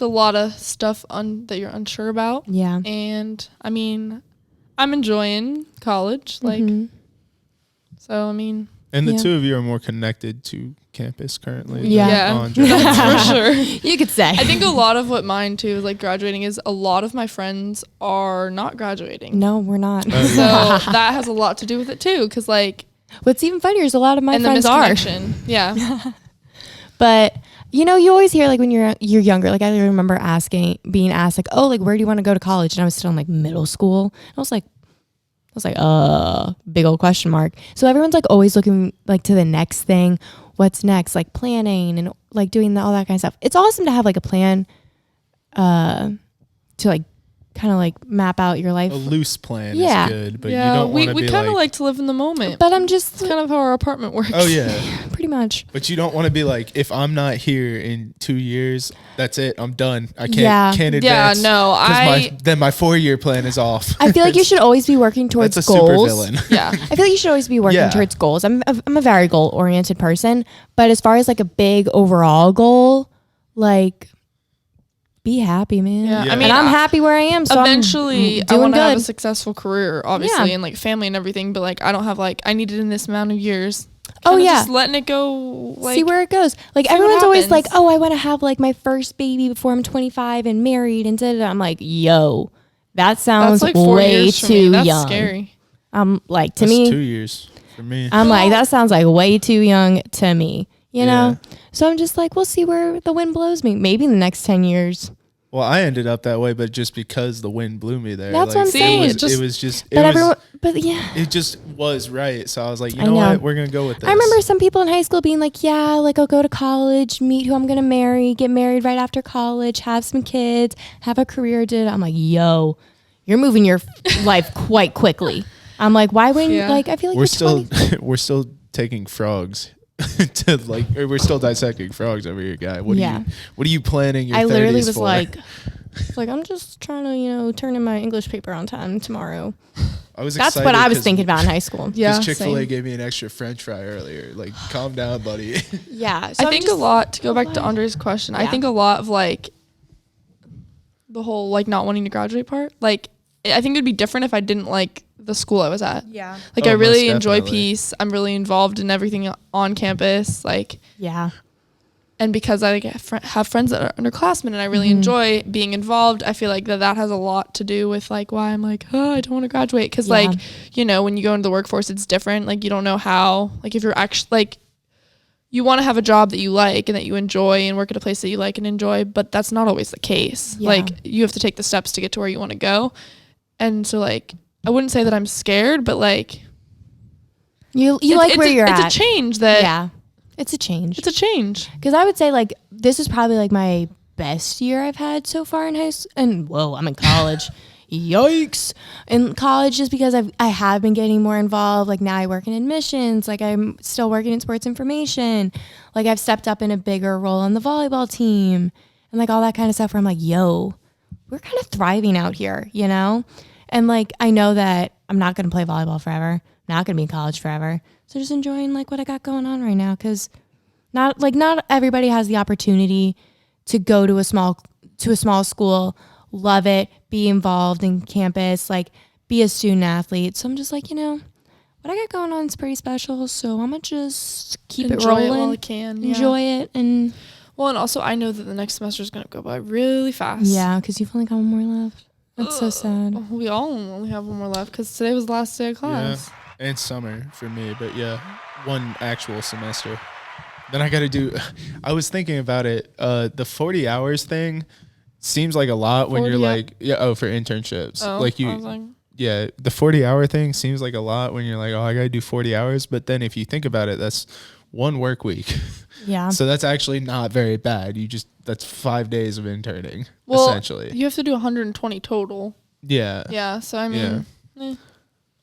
Speaker 2: a lot of stuff that you're unsure about.
Speaker 5: Yeah.
Speaker 2: And I mean, I'm enjoying college. Like, so I mean.
Speaker 3: And the
Speaker 5: Yeah.
Speaker 3: two of you are more connected to campus currently. than
Speaker 5: Yeah.
Speaker 3: Andre.
Speaker 2: That's for sure.
Speaker 5: You could say.
Speaker 2: I think a lot of what mine too is like graduating is a lot of my friends are not graduating.
Speaker 5: No, we're not.
Speaker 2: So that has a lot to do with it too. Cause like,
Speaker 5: What's even funnier is a lot of my
Speaker 2: and the
Speaker 5: friends are.
Speaker 2: misconnection. Yeah.
Speaker 5: But you know, you always hear like when you're younger, like I remember being asked like, oh, like where do you want to go to college? And I was still in like middle school. I was like, big old question mark. So everyone's like always looking like to the next thing. What's next? Like planning and like doing all that kind of stuff. It's awesome to have like a plan to like kind of like map out your life.
Speaker 3: A loose plan
Speaker 5: Yeah.
Speaker 3: is good, but
Speaker 2: yeah.
Speaker 3: you don't want to
Speaker 2: We
Speaker 3: be
Speaker 2: kind of
Speaker 3: like,
Speaker 2: like to live in the moment.
Speaker 5: But I'm just
Speaker 2: It's kind of how our apartment works.
Speaker 3: oh yeah.
Speaker 5: pretty much.
Speaker 3: But you don't want to be like, if I'm not here in 2 years, that's it. I'm done. I can't
Speaker 5: Yeah.
Speaker 3: can't
Speaker 2: Yeah,
Speaker 3: advance.
Speaker 2: no,
Speaker 3: 'cause then my 4-year plan is off.
Speaker 5: I feel like you should always be working towards
Speaker 3: That's a
Speaker 5: goals.
Speaker 3: super villain.
Speaker 2: Yeah.
Speaker 5: I feel like you should always be working
Speaker 3: Yeah.
Speaker 5: towards goals. I'm a very goal oriented person, but as far as like a big overall goal, like be happy, man.
Speaker 2: Yeah.
Speaker 3: Yeah.
Speaker 2: I mean,
Speaker 5: and I'm happy where I am. So
Speaker 2: eventually
Speaker 5: I'm
Speaker 2: I
Speaker 5: doing
Speaker 2: want to have a
Speaker 5: good.
Speaker 2: successful career, obviously,
Speaker 5: Yeah.
Speaker 2: and like family and everything. But like, I don't have like I need it in this amount of years.
Speaker 5: Oh,
Speaker 2: Kinda
Speaker 5: yeah.
Speaker 2: just letting it go. Like,
Speaker 5: See where it goes. Like
Speaker 2: see what
Speaker 5: everyone's always like,
Speaker 2: happens.
Speaker 5: oh, I want to have like my first baby before I'm 25 and married and da da. I'm like, yo, that sounds
Speaker 2: that's like 4
Speaker 5: way
Speaker 2: years for
Speaker 5: too
Speaker 2: me. That's
Speaker 5: young.
Speaker 2: scary.
Speaker 5: Like to
Speaker 3: That's
Speaker 5: me,
Speaker 3: 2 years for me.
Speaker 5: I'm like, that sounds like way too young to me, you know?
Speaker 3: Yeah.
Speaker 5: So I'm just like, we'll see where the wind blows me. Maybe in the next 10 years.
Speaker 3: Well, I ended up that way, but just because the wind blew me there.
Speaker 5: That's what I'm
Speaker 3: it
Speaker 5: saying.
Speaker 3: was-
Speaker 2: Just-
Speaker 3: It was just.
Speaker 5: But everyone, but yeah.
Speaker 3: It just was right. So I was like, you
Speaker 5: I
Speaker 3: know
Speaker 5: know.
Speaker 3: what? We're gonna go with this.
Speaker 5: I remember some people in high school being like, yeah, like I'll go to college, meet who I'm going to marry, get married right after college, have some kids, have a career. I'm like, yo, you're moving your life quite quickly. I'm like, why wouldn't
Speaker 2: Yeah.
Speaker 5: like, I feel like
Speaker 3: we're
Speaker 5: you're
Speaker 3: still
Speaker 5: 20.
Speaker 3: we're still taking frogs to like, or we're still dissecting frogs over here, guy. What are you planning your 30s
Speaker 5: I literally was
Speaker 3: for?
Speaker 5: like, I'm just trying to, turn in my English paper on time tomorrow. That's what I was thinking about in high school.
Speaker 2: Yeah,
Speaker 3: Because Chick-fil-A
Speaker 2: same.
Speaker 3: gave me an extra French fry earlier. Like, calm down, buddy.
Speaker 5: Yeah. So
Speaker 2: I think a lot, to go back to Andre's question, I
Speaker 5: Yeah.
Speaker 2: think a lot of like the whole like not wanting to graduate part, like I think it'd be different if I didn't like the school I was at.
Speaker 5: Yeah.
Speaker 2: Like
Speaker 3: Oh,
Speaker 2: I really
Speaker 3: most
Speaker 2: enjoy
Speaker 3: definitely.
Speaker 2: peace. I'm really involved in everything on campus. Like,
Speaker 5: Yeah.
Speaker 2: and because I like, have friends that are underclassmen and I really
Speaker 5: Mm-hmm.
Speaker 2: enjoy being involved, I feel like that has a lot to do with like why I'm like, oh, I don't want to graduate. Cause
Speaker 5: Yeah.
Speaker 2: like, when you go into the workforce, it's different. Like you don't know how, like if you're actually like, you want to have a job that you like and that you enjoy and work at a place that you like and enjoy, but that's not always the case.
Speaker 5: Yeah.
Speaker 2: Like you have to take the steps to get to where you want to go. And so like, I wouldn't say that I'm scared, but like,
Speaker 5: You like where you're at.
Speaker 2: It's a change that,
Speaker 5: Yeah. It's a change.
Speaker 2: it's a change.
Speaker 5: Because I would say like this is probably like my best year I've had so far in high school. And whoa, I'm in college. Yikes. In college, just because I have been getting more involved. Like now I work in admissions. Like I'm still working in sports information. Like I've stepped up in a bigger role on the volleyball team and like all that kind of stuff where I'm like, yo, we're kind of thriving out here, And like I know that I'm not going to play volleyball forever. I'm not going to be in college forever. So just enjoying like what I got going on right now, because not everybody has the opportunity to go to a small school, love it, be involved in campus, like be a student athlete. So I'm just like, what I got going on is pretty special. So I'm gonna just keep
Speaker 2: Enjoy
Speaker 5: it
Speaker 2: it
Speaker 5: rolling,
Speaker 2: while I can.
Speaker 5: enjoy it, and
Speaker 2: Well, and also I know that the next semester is going to go by really fast.
Speaker 5: because you've only got one more left. That's so sad.
Speaker 2: We all only have one more left because today was the last day of class.
Speaker 3: Yeah, and summer for me, but yeah, one actual semester. Then I got to do. I was thinking about it. The 40 hours thing seems like a lot when you're
Speaker 2: 40
Speaker 3: like, for internships.
Speaker 2: Oh,
Speaker 3: Like
Speaker 2: I was like,
Speaker 3: the 40-hour thing seems like a lot when you're like, oh, I got to do 40 hours. But then if you think about it, that's one work week.
Speaker 5: Yeah.
Speaker 3: So that's actually not very bad. That's 5 days of interning,
Speaker 2: well,
Speaker 3: essentially.
Speaker 2: you have to do 120 total.
Speaker 3: Yeah.
Speaker 2: Yeah, so I mean,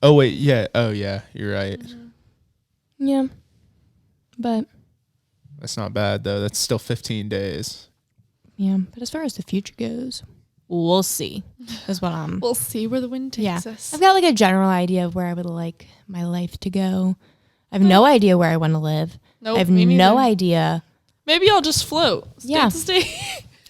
Speaker 3: Oh, wait. Yeah. Oh, yeah. You're right.
Speaker 5: Yeah. But
Speaker 3: That's not bad, though. That's still 15 days.
Speaker 5: yeah. But as far as the future goes, we'll see. Is what I'm.
Speaker 2: we'll see where the wind takes us.
Speaker 5: I've got like a general idea of where I would like my life to go. I have no idea where I want to live.
Speaker 2: Nope,
Speaker 5: I have
Speaker 2: me
Speaker 5: no
Speaker 2: neither.
Speaker 5: idea.
Speaker 2: Maybe I'll just float.
Speaker 5: Yeah.
Speaker 2: Stay.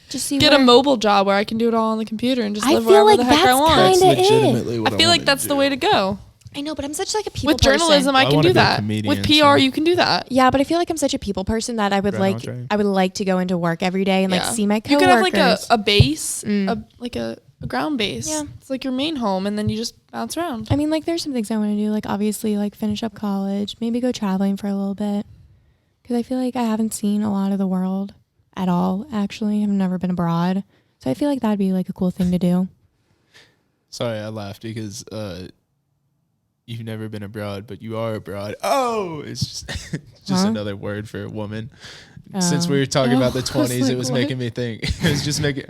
Speaker 5: Just see
Speaker 2: Get
Speaker 5: where,
Speaker 2: a mobile job where I can do it all on the computer and just
Speaker 5: I
Speaker 2: live
Speaker 5: feel
Speaker 2: wherever
Speaker 5: like
Speaker 2: the heck I
Speaker 5: that's
Speaker 2: want.
Speaker 5: kind
Speaker 3: That's
Speaker 5: of it.
Speaker 3: legitimately what
Speaker 2: I feel like
Speaker 3: wanna
Speaker 2: that's the
Speaker 3: do.
Speaker 2: way to go.
Speaker 5: I know, but I'm such like a people
Speaker 2: With journalism, I
Speaker 3: I
Speaker 2: can
Speaker 3: wanna
Speaker 2: do
Speaker 3: be a
Speaker 2: that.
Speaker 3: comedian,
Speaker 2: With PR,
Speaker 3: so-
Speaker 2: you can do that.
Speaker 5: Yeah, but I feel like I'm such a people person that I would
Speaker 3: Right on,
Speaker 5: like.
Speaker 3: Trey.
Speaker 5: I would like to go into work every day and like
Speaker 2: Yeah.
Speaker 5: see my
Speaker 2: You
Speaker 5: coworkers.
Speaker 2: could have like a base,
Speaker 5: Mm.
Speaker 2: a ground base.
Speaker 5: Yeah.
Speaker 2: It's like your main home, and then you just bounce around.
Speaker 5: I mean, like there's some things I want to do. Like obviously, like finish up college, maybe go traveling for a little bit, because I feel like I haven't seen a lot of the world at all. Actually, I've never been abroad, so I feel like that'd be like a cool thing to do.
Speaker 3: Sorry, I laughed because you've never been abroad, but you are abroad. Oh, it's just
Speaker 5: Huh?
Speaker 3: another word for a woman. Since we were
Speaker 5: Oh.
Speaker 3: talking about the
Speaker 2: I was
Speaker 3: 20s,
Speaker 2: like,
Speaker 3: it was
Speaker 2: what?
Speaker 3: making me think. I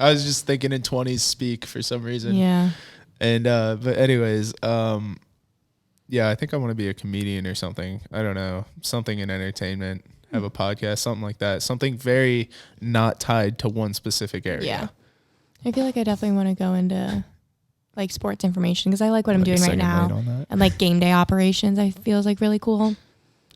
Speaker 3: was just thinking in 20s speak for some reason.
Speaker 5: Yeah.
Speaker 3: And but anyways, yeah, I think I want to be a comedian or something. I don't know, something in entertainment, have a podcast, something like that. Something very not tied to one specific area.
Speaker 5: Yeah. I feel like I definitely want to go into like sports information because I like what I'm doing right now. And like game day operations, I feel is like really cool.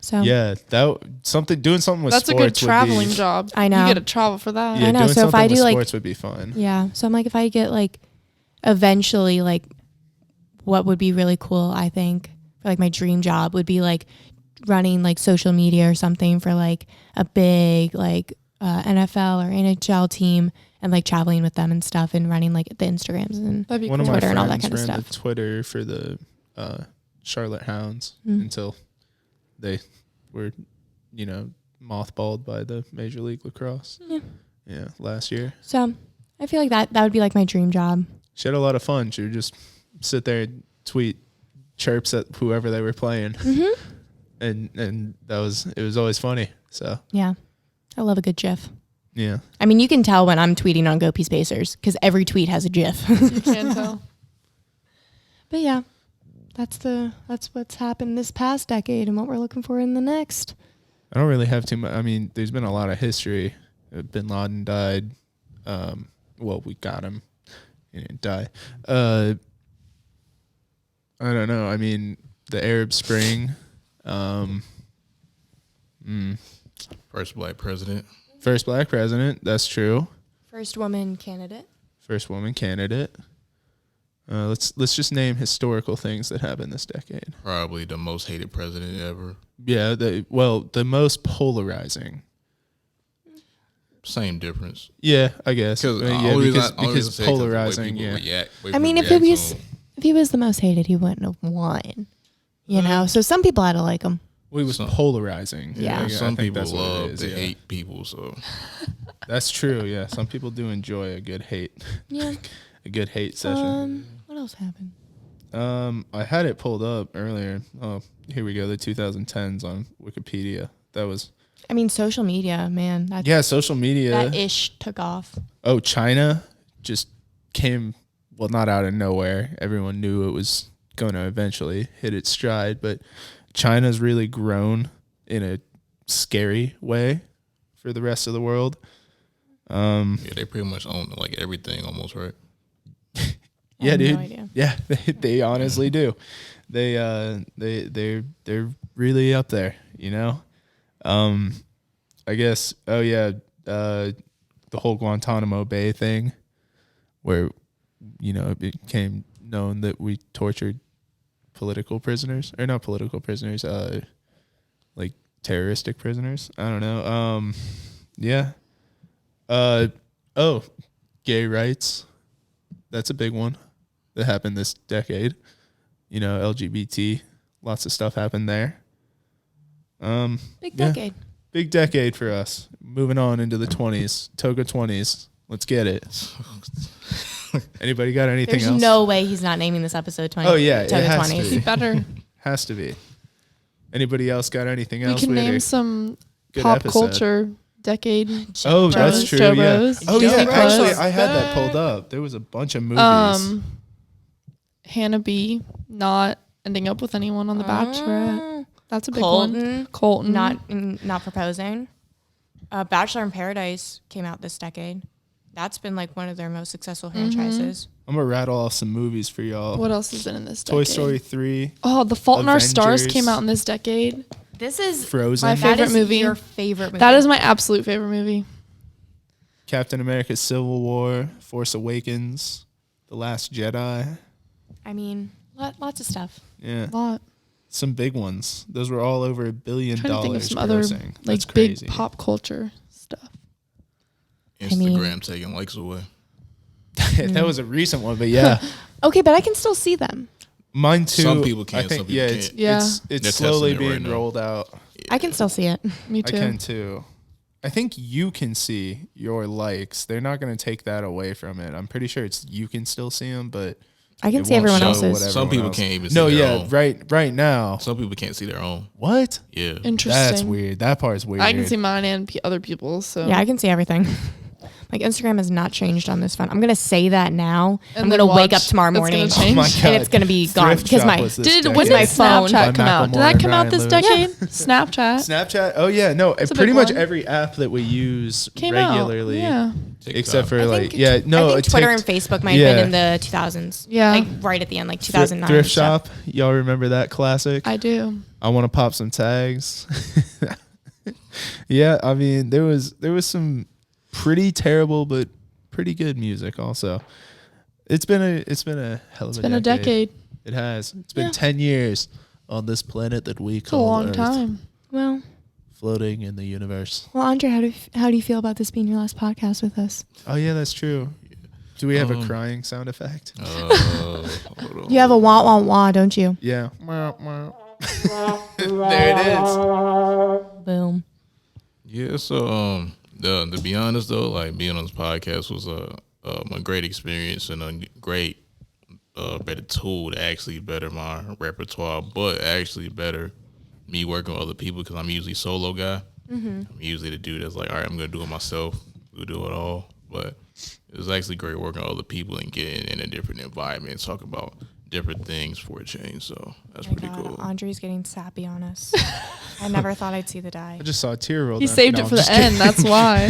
Speaker 5: So
Speaker 3: Yeah, doing something with
Speaker 2: That's a
Speaker 3: sports
Speaker 2: good traveling
Speaker 3: would be,
Speaker 2: job.
Speaker 5: I know.
Speaker 2: You get to travel for that.
Speaker 3: Yeah,
Speaker 5: I know,
Speaker 3: doing
Speaker 5: so if
Speaker 3: something
Speaker 5: I
Speaker 3: with
Speaker 5: do, like-
Speaker 3: sports would be fun.
Speaker 5: yeah. So I'm like, if I get like eventually like what would be really cool, I think, for like my dream job would be like running like social media or something for like a big like NFL or NHL team and like traveling with them and stuff and running like the Instagrams and
Speaker 2: That'd be
Speaker 3: One
Speaker 2: cool.
Speaker 3: of my
Speaker 5: Twitter and all that
Speaker 3: friends
Speaker 5: kind of
Speaker 3: ran
Speaker 5: stuff.
Speaker 3: the Twitter for the Charlotte Hounds
Speaker 5: Mm.
Speaker 3: until they were, mothballed by the Major League Lacrosse. Yeah, last year.
Speaker 5: So I feel like that would be like my dream job.
Speaker 3: She had a lot of fun. She would just sit there and tweet chirps at whoever they were playing, and it was always funny. So
Speaker 5: Yeah. I love a good GIF.
Speaker 3: yeah,
Speaker 5: I mean, you can tell when I'm tweeting on Go Peace Pacers because every tweet has a GIF.
Speaker 2: You can tell.
Speaker 5: But yeah, that's what's happened this past decade and what we're looking for in the next.
Speaker 3: I don't really have too much. I mean, there's been a lot of history. Bin Laden died. Well, we got him. He didn't die. I don't know. I mean, the Arab Spring.
Speaker 1: First black president.
Speaker 3: First black president. That's true.
Speaker 5: First woman candidate.
Speaker 3: First woman candidate. Let's just name historical things that happened this decade.
Speaker 1: Probably the most hated president ever.
Speaker 3: Yeah, the most polarizing.
Speaker 1: Same difference.
Speaker 3: Yeah, I guess. Because polarizing.
Speaker 1: Yeah.
Speaker 5: I mean, if he was the most hated, he wouldn't have won. You know, so some people had to like him.
Speaker 3: Well, he was polarizing.
Speaker 5: Yeah.
Speaker 1: Some people love to
Speaker 3: yeah.
Speaker 1: hate people, so
Speaker 3: That's true. Yeah, some people do enjoy a good hate.
Speaker 5: Yeah.
Speaker 3: A good hate session.
Speaker 5: What else happened?
Speaker 3: I had it pulled up earlier. Oh, here we go. The 2010s on Wikipedia. That was.
Speaker 5: I mean, social media, man.
Speaker 3: Social media.
Speaker 5: That ish took off.
Speaker 3: Oh, China just came, well, not out of nowhere. Everyone knew it was going to eventually hit its stride, but China's really grown in a scary way for the rest of the world.
Speaker 1: Yeah, they pretty much own like everything almost, right?
Speaker 3: Yeah, dude.
Speaker 5: No idea.
Speaker 3: Yeah, they honestly do. They're really up there, you know. I guess. Oh yeah, the whole Guantanamo Bay thing, where it became known that we tortured political prisoners, or not political prisoners, like terroristic prisoners. I don't know. Yeah. Gay rights. That's a big one that happened this decade. LGBT, lots of stuff happened there.
Speaker 5: Big decade.
Speaker 3: Big decade for us. Moving on into the 20s. Toga 20s. Let's get it. Anybody got anything
Speaker 5: There's
Speaker 3: else?
Speaker 5: no way he's not naming this episode 20.
Speaker 3: Oh, yeah.
Speaker 5: Toga
Speaker 3: It has
Speaker 5: 20s.
Speaker 3: to be.
Speaker 2: Better.
Speaker 3: Has to be. Anybody else got anything
Speaker 2: We
Speaker 3: else?
Speaker 2: can
Speaker 3: had
Speaker 2: name
Speaker 3: a
Speaker 2: some
Speaker 3: good
Speaker 2: pop
Speaker 3: episode.
Speaker 2: culture decade.
Speaker 3: Oh,
Speaker 2: Bros,
Speaker 3: that's true.
Speaker 2: Joe
Speaker 3: Yeah.
Speaker 2: Bros,
Speaker 3: Oh, yeah.
Speaker 2: Disney Plus.
Speaker 3: Actually, I had that pulled up. There was a bunch of movies.
Speaker 2: Hannah B. not ending up with anyone on The Bachelorette. That's a big one. Colton.
Speaker 5: Not proposing. Bachelor in Paradise came out this decade. That's been like one of their most successful franchises.
Speaker 3: I'm going to rattle off some movies for y'all.
Speaker 2: What else is in this decade?
Speaker 3: Toy Story 3.
Speaker 2: Oh, The Fault in Our Stars
Speaker 3: Avengers.
Speaker 2: came out in this decade.
Speaker 5: This is
Speaker 3: Frozen.
Speaker 2: My favorite
Speaker 5: that is
Speaker 2: movie.
Speaker 5: Your favorite movie.
Speaker 2: That is my absolute favorite movie.
Speaker 3: Captain America Civil War. Force Awakens. The Last Jedi.
Speaker 5: I mean, lots of stuff.
Speaker 3: Yeah.
Speaker 2: A lot.
Speaker 3: Some big ones. Those were all over $1 billion.
Speaker 2: I'm trying to think of some other
Speaker 3: grossing.
Speaker 2: like
Speaker 3: That's
Speaker 2: big
Speaker 3: crazy.
Speaker 2: pop culture stuff.
Speaker 1: Instagram taking likes away.
Speaker 3: That was a recent one, but yeah.
Speaker 5: Okay, but I can still see them.
Speaker 3: Mine too.
Speaker 1: Some people can,
Speaker 3: I think,
Speaker 1: some people
Speaker 3: it's,
Speaker 1: can't.
Speaker 2: Yeah.
Speaker 3: It's
Speaker 1: They're
Speaker 3: slowly
Speaker 1: testing it right
Speaker 3: being
Speaker 1: now.
Speaker 3: rolled out.
Speaker 5: I can still see it.
Speaker 2: Me
Speaker 3: I
Speaker 2: too.
Speaker 3: can too. I think you can see your likes. They're not going to take that away from it. I'm pretty sure you can still see them, but
Speaker 5: I can
Speaker 3: it
Speaker 5: see
Speaker 3: won't
Speaker 5: everyone
Speaker 3: show
Speaker 5: else's.
Speaker 3: what
Speaker 1: Some
Speaker 3: everyone
Speaker 1: people
Speaker 3: else-
Speaker 1: can't even see
Speaker 3: No,
Speaker 1: their
Speaker 3: yeah,
Speaker 1: own.
Speaker 3: right now.
Speaker 1: Some people can't see their own.
Speaker 3: What?
Speaker 1: Yeah.
Speaker 2: Interesting.
Speaker 3: That's weird. That part's weird.
Speaker 2: I can see mine and other people's. So
Speaker 5: Yeah, I can see everything. Like Instagram has not changed on this phone. I'm gonna say that now.
Speaker 2: And
Speaker 5: I'm
Speaker 2: then
Speaker 5: gonna wake
Speaker 2: watch.
Speaker 5: up tomorrow
Speaker 2: It's
Speaker 5: morning
Speaker 2: gonna change.
Speaker 3: Oh my God.
Speaker 5: and it's gonna be gone
Speaker 3: Thrift
Speaker 5: because
Speaker 3: Shop
Speaker 5: my
Speaker 3: was this
Speaker 2: when
Speaker 3: decade.
Speaker 2: did
Speaker 5: my phone.
Speaker 2: Snapchat
Speaker 3: By
Speaker 2: come out? Did
Speaker 3: Macklemore
Speaker 2: that
Speaker 3: and
Speaker 2: come out
Speaker 3: Ryan
Speaker 2: this
Speaker 3: Lewis.
Speaker 2: decade? Snapchat
Speaker 3: Snapchat. Oh yeah, no.
Speaker 2: That's a
Speaker 3: Pretty
Speaker 2: big
Speaker 3: much
Speaker 2: one.
Speaker 3: every app that we use
Speaker 2: came
Speaker 3: regularly,
Speaker 2: out. Yeah.
Speaker 3: except for
Speaker 5: I
Speaker 3: like
Speaker 5: think Twitter and Facebook might have been in the 2000s.
Speaker 2: Yeah.
Speaker 5: like right at the end, like 2009.
Speaker 3: Thrift
Speaker 5: and stuff.
Speaker 3: Shop. Y'all remember that classic?
Speaker 2: I do.
Speaker 3: I want to pop some tags. Yeah, I mean there was some pretty terrible but pretty good music also. It's been a hell of
Speaker 2: It's been a decade.
Speaker 3: It has. It's been
Speaker 2: Yeah.
Speaker 3: 10 years on this planet that we
Speaker 2: It's a
Speaker 3: call
Speaker 2: long
Speaker 3: Earth,
Speaker 2: time.
Speaker 5: Well,
Speaker 3: floating in the universe.
Speaker 5: Andre, how do you feel about this being your last podcast with us?
Speaker 3: Oh yeah, that's true. Do we have a crying sound effect?
Speaker 1: Hold on.
Speaker 5: You have a wah wah wah, don't you?
Speaker 3: Yeah. There it is.
Speaker 5: Boom.
Speaker 1: Yeah, so to be honest though, like being on this podcast was a great experience and a great better tool to actually better my repertoire, but actually better me working with other people because I'm usually a solo guy. I'm usually the dude that's like, all right, I'm gonna do it myself, we'll do it all. But it was actually great working with other people and getting in a different environment, talk about different things for a change. So that's
Speaker 5: Oh my
Speaker 1: pretty
Speaker 5: God,
Speaker 1: cool.
Speaker 5: Andre's getting sappy on us. I never thought I'd see the dye.
Speaker 3: I just saw a tear roll
Speaker 2: He
Speaker 3: down.
Speaker 2: saved
Speaker 3: No,
Speaker 2: it
Speaker 3: I'm
Speaker 2: for the
Speaker 3: just kidding.
Speaker 2: end. That's why.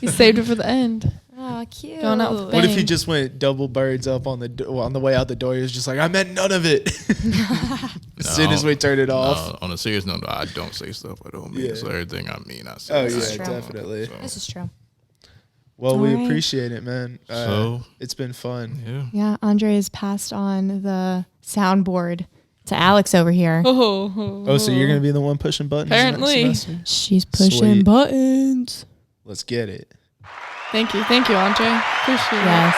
Speaker 2: He saved it for the end.
Speaker 5: Oh, cute.
Speaker 2: Going out with
Speaker 3: What if he
Speaker 2: bang.
Speaker 3: just went double birds up on the way out the door? He was just like, I meant none of it. As soon as we turned it off.
Speaker 1: On a serious note, I don't say stuff I don't mean.
Speaker 3: Yeah.
Speaker 1: So everything I mean, I say.
Speaker 3: Oh,
Speaker 5: This
Speaker 3: yeah,
Speaker 5: is true.
Speaker 3: definitely.
Speaker 5: This is true.
Speaker 3: Well, we
Speaker 5: All right.
Speaker 3: appreciate it, man.
Speaker 1: So-
Speaker 3: it's been fun.
Speaker 1: Yeah.
Speaker 5: Yeah, Andre has passed on the soundboard to Alex over here.
Speaker 3: Oh, so you're going to be the one pushing buttons
Speaker 2: Apparently.
Speaker 3: next semester?
Speaker 5: She's pushing
Speaker 3: Sweet.
Speaker 5: buttons.
Speaker 3: Let's get it.
Speaker 2: Thank you, Andre. Appreciate
Speaker 5: Yes.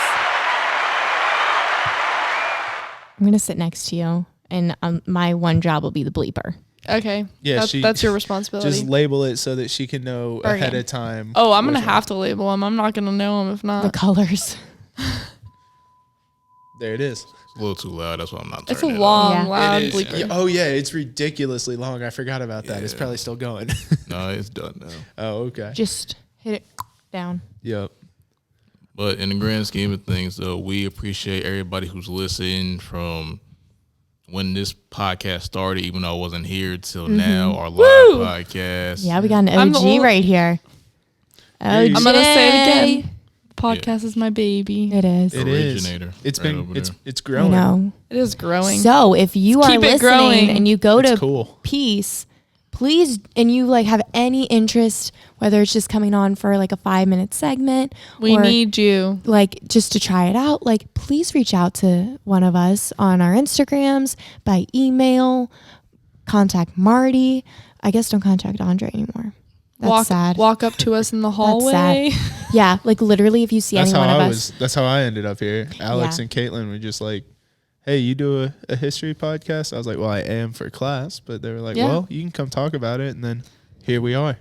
Speaker 5: I'm going to sit next to you, and my one job will be the bleeper.
Speaker 2: it. Okay.
Speaker 3: Yeah,
Speaker 2: that's your responsibility.
Speaker 3: Just label it so that she can know
Speaker 5: Bergen.
Speaker 3: ahead of time.
Speaker 2: Oh, I'm gonna
Speaker 3: which one.
Speaker 2: have to label them. I'm not gonna know them if
Speaker 5: The
Speaker 2: not.
Speaker 5: colors.
Speaker 3: There it is.
Speaker 1: It's a little too loud. That's why I'm not
Speaker 2: It's a
Speaker 1: turning it
Speaker 2: long,
Speaker 5: Yeah.
Speaker 2: loud
Speaker 3: It is.
Speaker 2: bleeper.
Speaker 3: Yeah, oh, yeah, it's ridiculously long. I forgot about that. It's
Speaker 1: Yeah.
Speaker 3: probably still going.
Speaker 1: up. No, it's done now.
Speaker 3: Oh, okay.
Speaker 5: Just hit it down.
Speaker 3: Yep.
Speaker 1: But in the grand scheme of things, though, we appreciate everybody who's listened from when this podcast started, even though I wasn't here till now, our live
Speaker 2: Woo!
Speaker 1: podcast.
Speaker 5: Yeah, we got an
Speaker 2: I'm the
Speaker 5: OG
Speaker 2: old-
Speaker 5: right here.
Speaker 3: Yeah, you-
Speaker 2: I'm gonna say it
Speaker 5: OJ.
Speaker 2: again. Podcast is my baby.
Speaker 5: It is.
Speaker 3: It is.
Speaker 1: Originator.
Speaker 3: It's
Speaker 1: Right
Speaker 3: been
Speaker 1: over
Speaker 3: it's
Speaker 1: there.
Speaker 3: it's
Speaker 5: I
Speaker 3: growing.
Speaker 5: know.
Speaker 2: It is growing.
Speaker 5: So if you
Speaker 2: Let's
Speaker 5: are
Speaker 2: keep it
Speaker 5: listening
Speaker 2: growing.
Speaker 5: and you go
Speaker 3: It's
Speaker 5: to
Speaker 3: cool.
Speaker 5: Peace, please, and you like have any interest, whether it's just coming on for like a 5-minute segment,
Speaker 2: we
Speaker 5: or
Speaker 2: need you.
Speaker 5: like just to try it out, like please reach out to one of us on our Instagrams, by email, contact Marty. I guess don't contact Andre anymore. That's sad.
Speaker 2: Walk up to us in the
Speaker 5: That's
Speaker 2: hallway.
Speaker 5: Yeah, like literally if you see
Speaker 3: That's
Speaker 5: any
Speaker 3: how
Speaker 5: one of
Speaker 3: I
Speaker 5: us.
Speaker 3: was. That's how I ended up here. Alex
Speaker 5: Yeah.
Speaker 3: and Caitlin were just like, "Hey, you do a history podcast?" I was like, "Well, I am for class," but they were like,
Speaker 2: Yeah.
Speaker 3: "Well, you can come talk about it," and then here we are.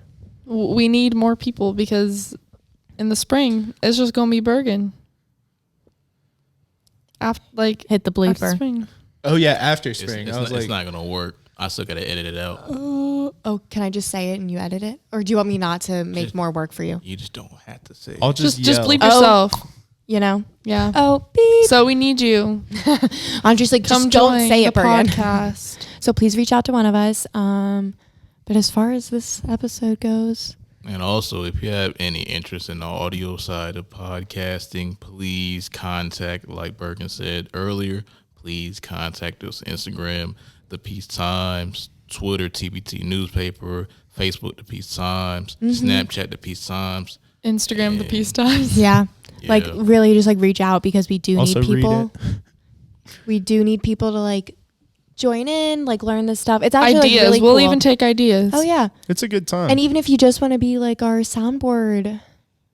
Speaker 2: We need more people because in the spring it's just gonna be Bergen. After
Speaker 5: Hit the
Speaker 2: after
Speaker 5: bleeper.
Speaker 2: spring.
Speaker 3: Oh yeah, after
Speaker 1: It's,
Speaker 3: spring.
Speaker 1: it's
Speaker 3: I was
Speaker 1: not,
Speaker 3: like,
Speaker 1: it's not gonna work. I still gotta edit it out.
Speaker 5: Oh, can I just say it and you edit it? Or do you want me not to make
Speaker 1: Just-
Speaker 5: more work for you?
Speaker 1: You just don't have to say.
Speaker 3: I'll
Speaker 2: Just
Speaker 3: yell.
Speaker 2: bleep
Speaker 5: Oh.
Speaker 2: yourself.
Speaker 5: You know?
Speaker 2: Yeah.
Speaker 5: Oh, beep.
Speaker 2: So we need you.
Speaker 5: Andre's like,
Speaker 2: Come
Speaker 5: just don't
Speaker 2: join
Speaker 5: say
Speaker 2: the
Speaker 5: it, Bergen.
Speaker 2: podcast.
Speaker 5: So please reach out to one of us. But as far as this episode goes,
Speaker 1: And also, if you have any interest in the audio side of podcasting, please contact, like Bergen said earlier, please contact us. Instagram, The Peace Times, Twitter, TBT Newspaper, Facebook, The Peace Times, Snapchat, The Peace Times.
Speaker 2: Instagram the Peace Times.
Speaker 5: yeah. Like
Speaker 1: Yeah.
Speaker 5: really just like reach out because we do
Speaker 3: Also
Speaker 5: need
Speaker 3: read
Speaker 5: people. We do need people to like join in, like learn this stuff. It's actually like,
Speaker 2: Ideas.
Speaker 5: really
Speaker 2: We'll
Speaker 5: cool.
Speaker 2: even take ideas.
Speaker 5: Oh yeah.
Speaker 3: It's a good time.
Speaker 5: And even if you just want to be like our soundboard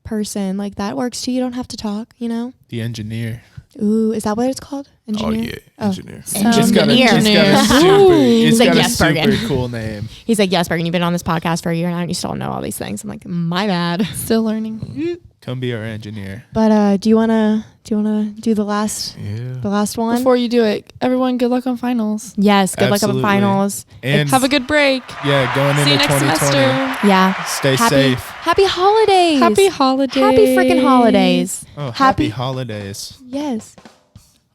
Speaker 5: person, like that works too. You don't have to talk, you know?
Speaker 3: the engineer.
Speaker 5: Ooh, is that what it's called?
Speaker 1: Oh,
Speaker 5: Engineer?
Speaker 1: yeah, engineer.
Speaker 5: Sound
Speaker 3: It's got a
Speaker 5: engineer.
Speaker 3: super,
Speaker 5: He's like, yes,
Speaker 3: super
Speaker 5: Bergen.
Speaker 3: cool name.
Speaker 5: He's like, yes, Bergen, you've been on this podcast for a year now and you still don't know all these things. I'm like, my bad.
Speaker 2: Still learning.
Speaker 3: Come be our engineer.
Speaker 5: But do you wanna do the last
Speaker 1: Yeah.
Speaker 5: one?
Speaker 2: Before you do it, everyone, good luck on finals.
Speaker 5: Yes, good luck on
Speaker 3: Absolutely.
Speaker 5: the finals.
Speaker 3: And
Speaker 2: Have a good break.
Speaker 3: yeah, going
Speaker 2: See you
Speaker 3: into
Speaker 2: next
Speaker 3: 2020.
Speaker 2: semester.
Speaker 5: Yeah.
Speaker 3: Stay
Speaker 5: happy,
Speaker 3: safe.
Speaker 5: Happy holidays.
Speaker 2: Happy holidays.
Speaker 5: Happy freaking holidays.
Speaker 3: Oh,
Speaker 5: Happy-
Speaker 3: happy holidays.
Speaker 5: Yes.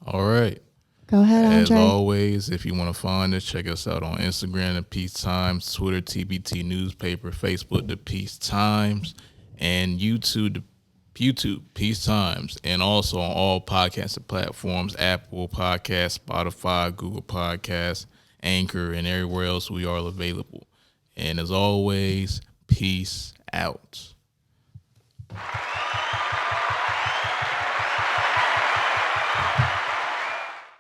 Speaker 1: All right.
Speaker 5: Go ahead,
Speaker 1: As
Speaker 5: Andre.
Speaker 1: always, if you want to find us, check us out on Instagram, The Peace Times, Twitter, TBT Newspaper, Facebook, The Peace Times, and YouTube, Peace Times, and also on all podcasting platforms, Apple Podcasts, Spotify, Google Podcasts, Anchor, and everywhere else we are available. And as always, peace out.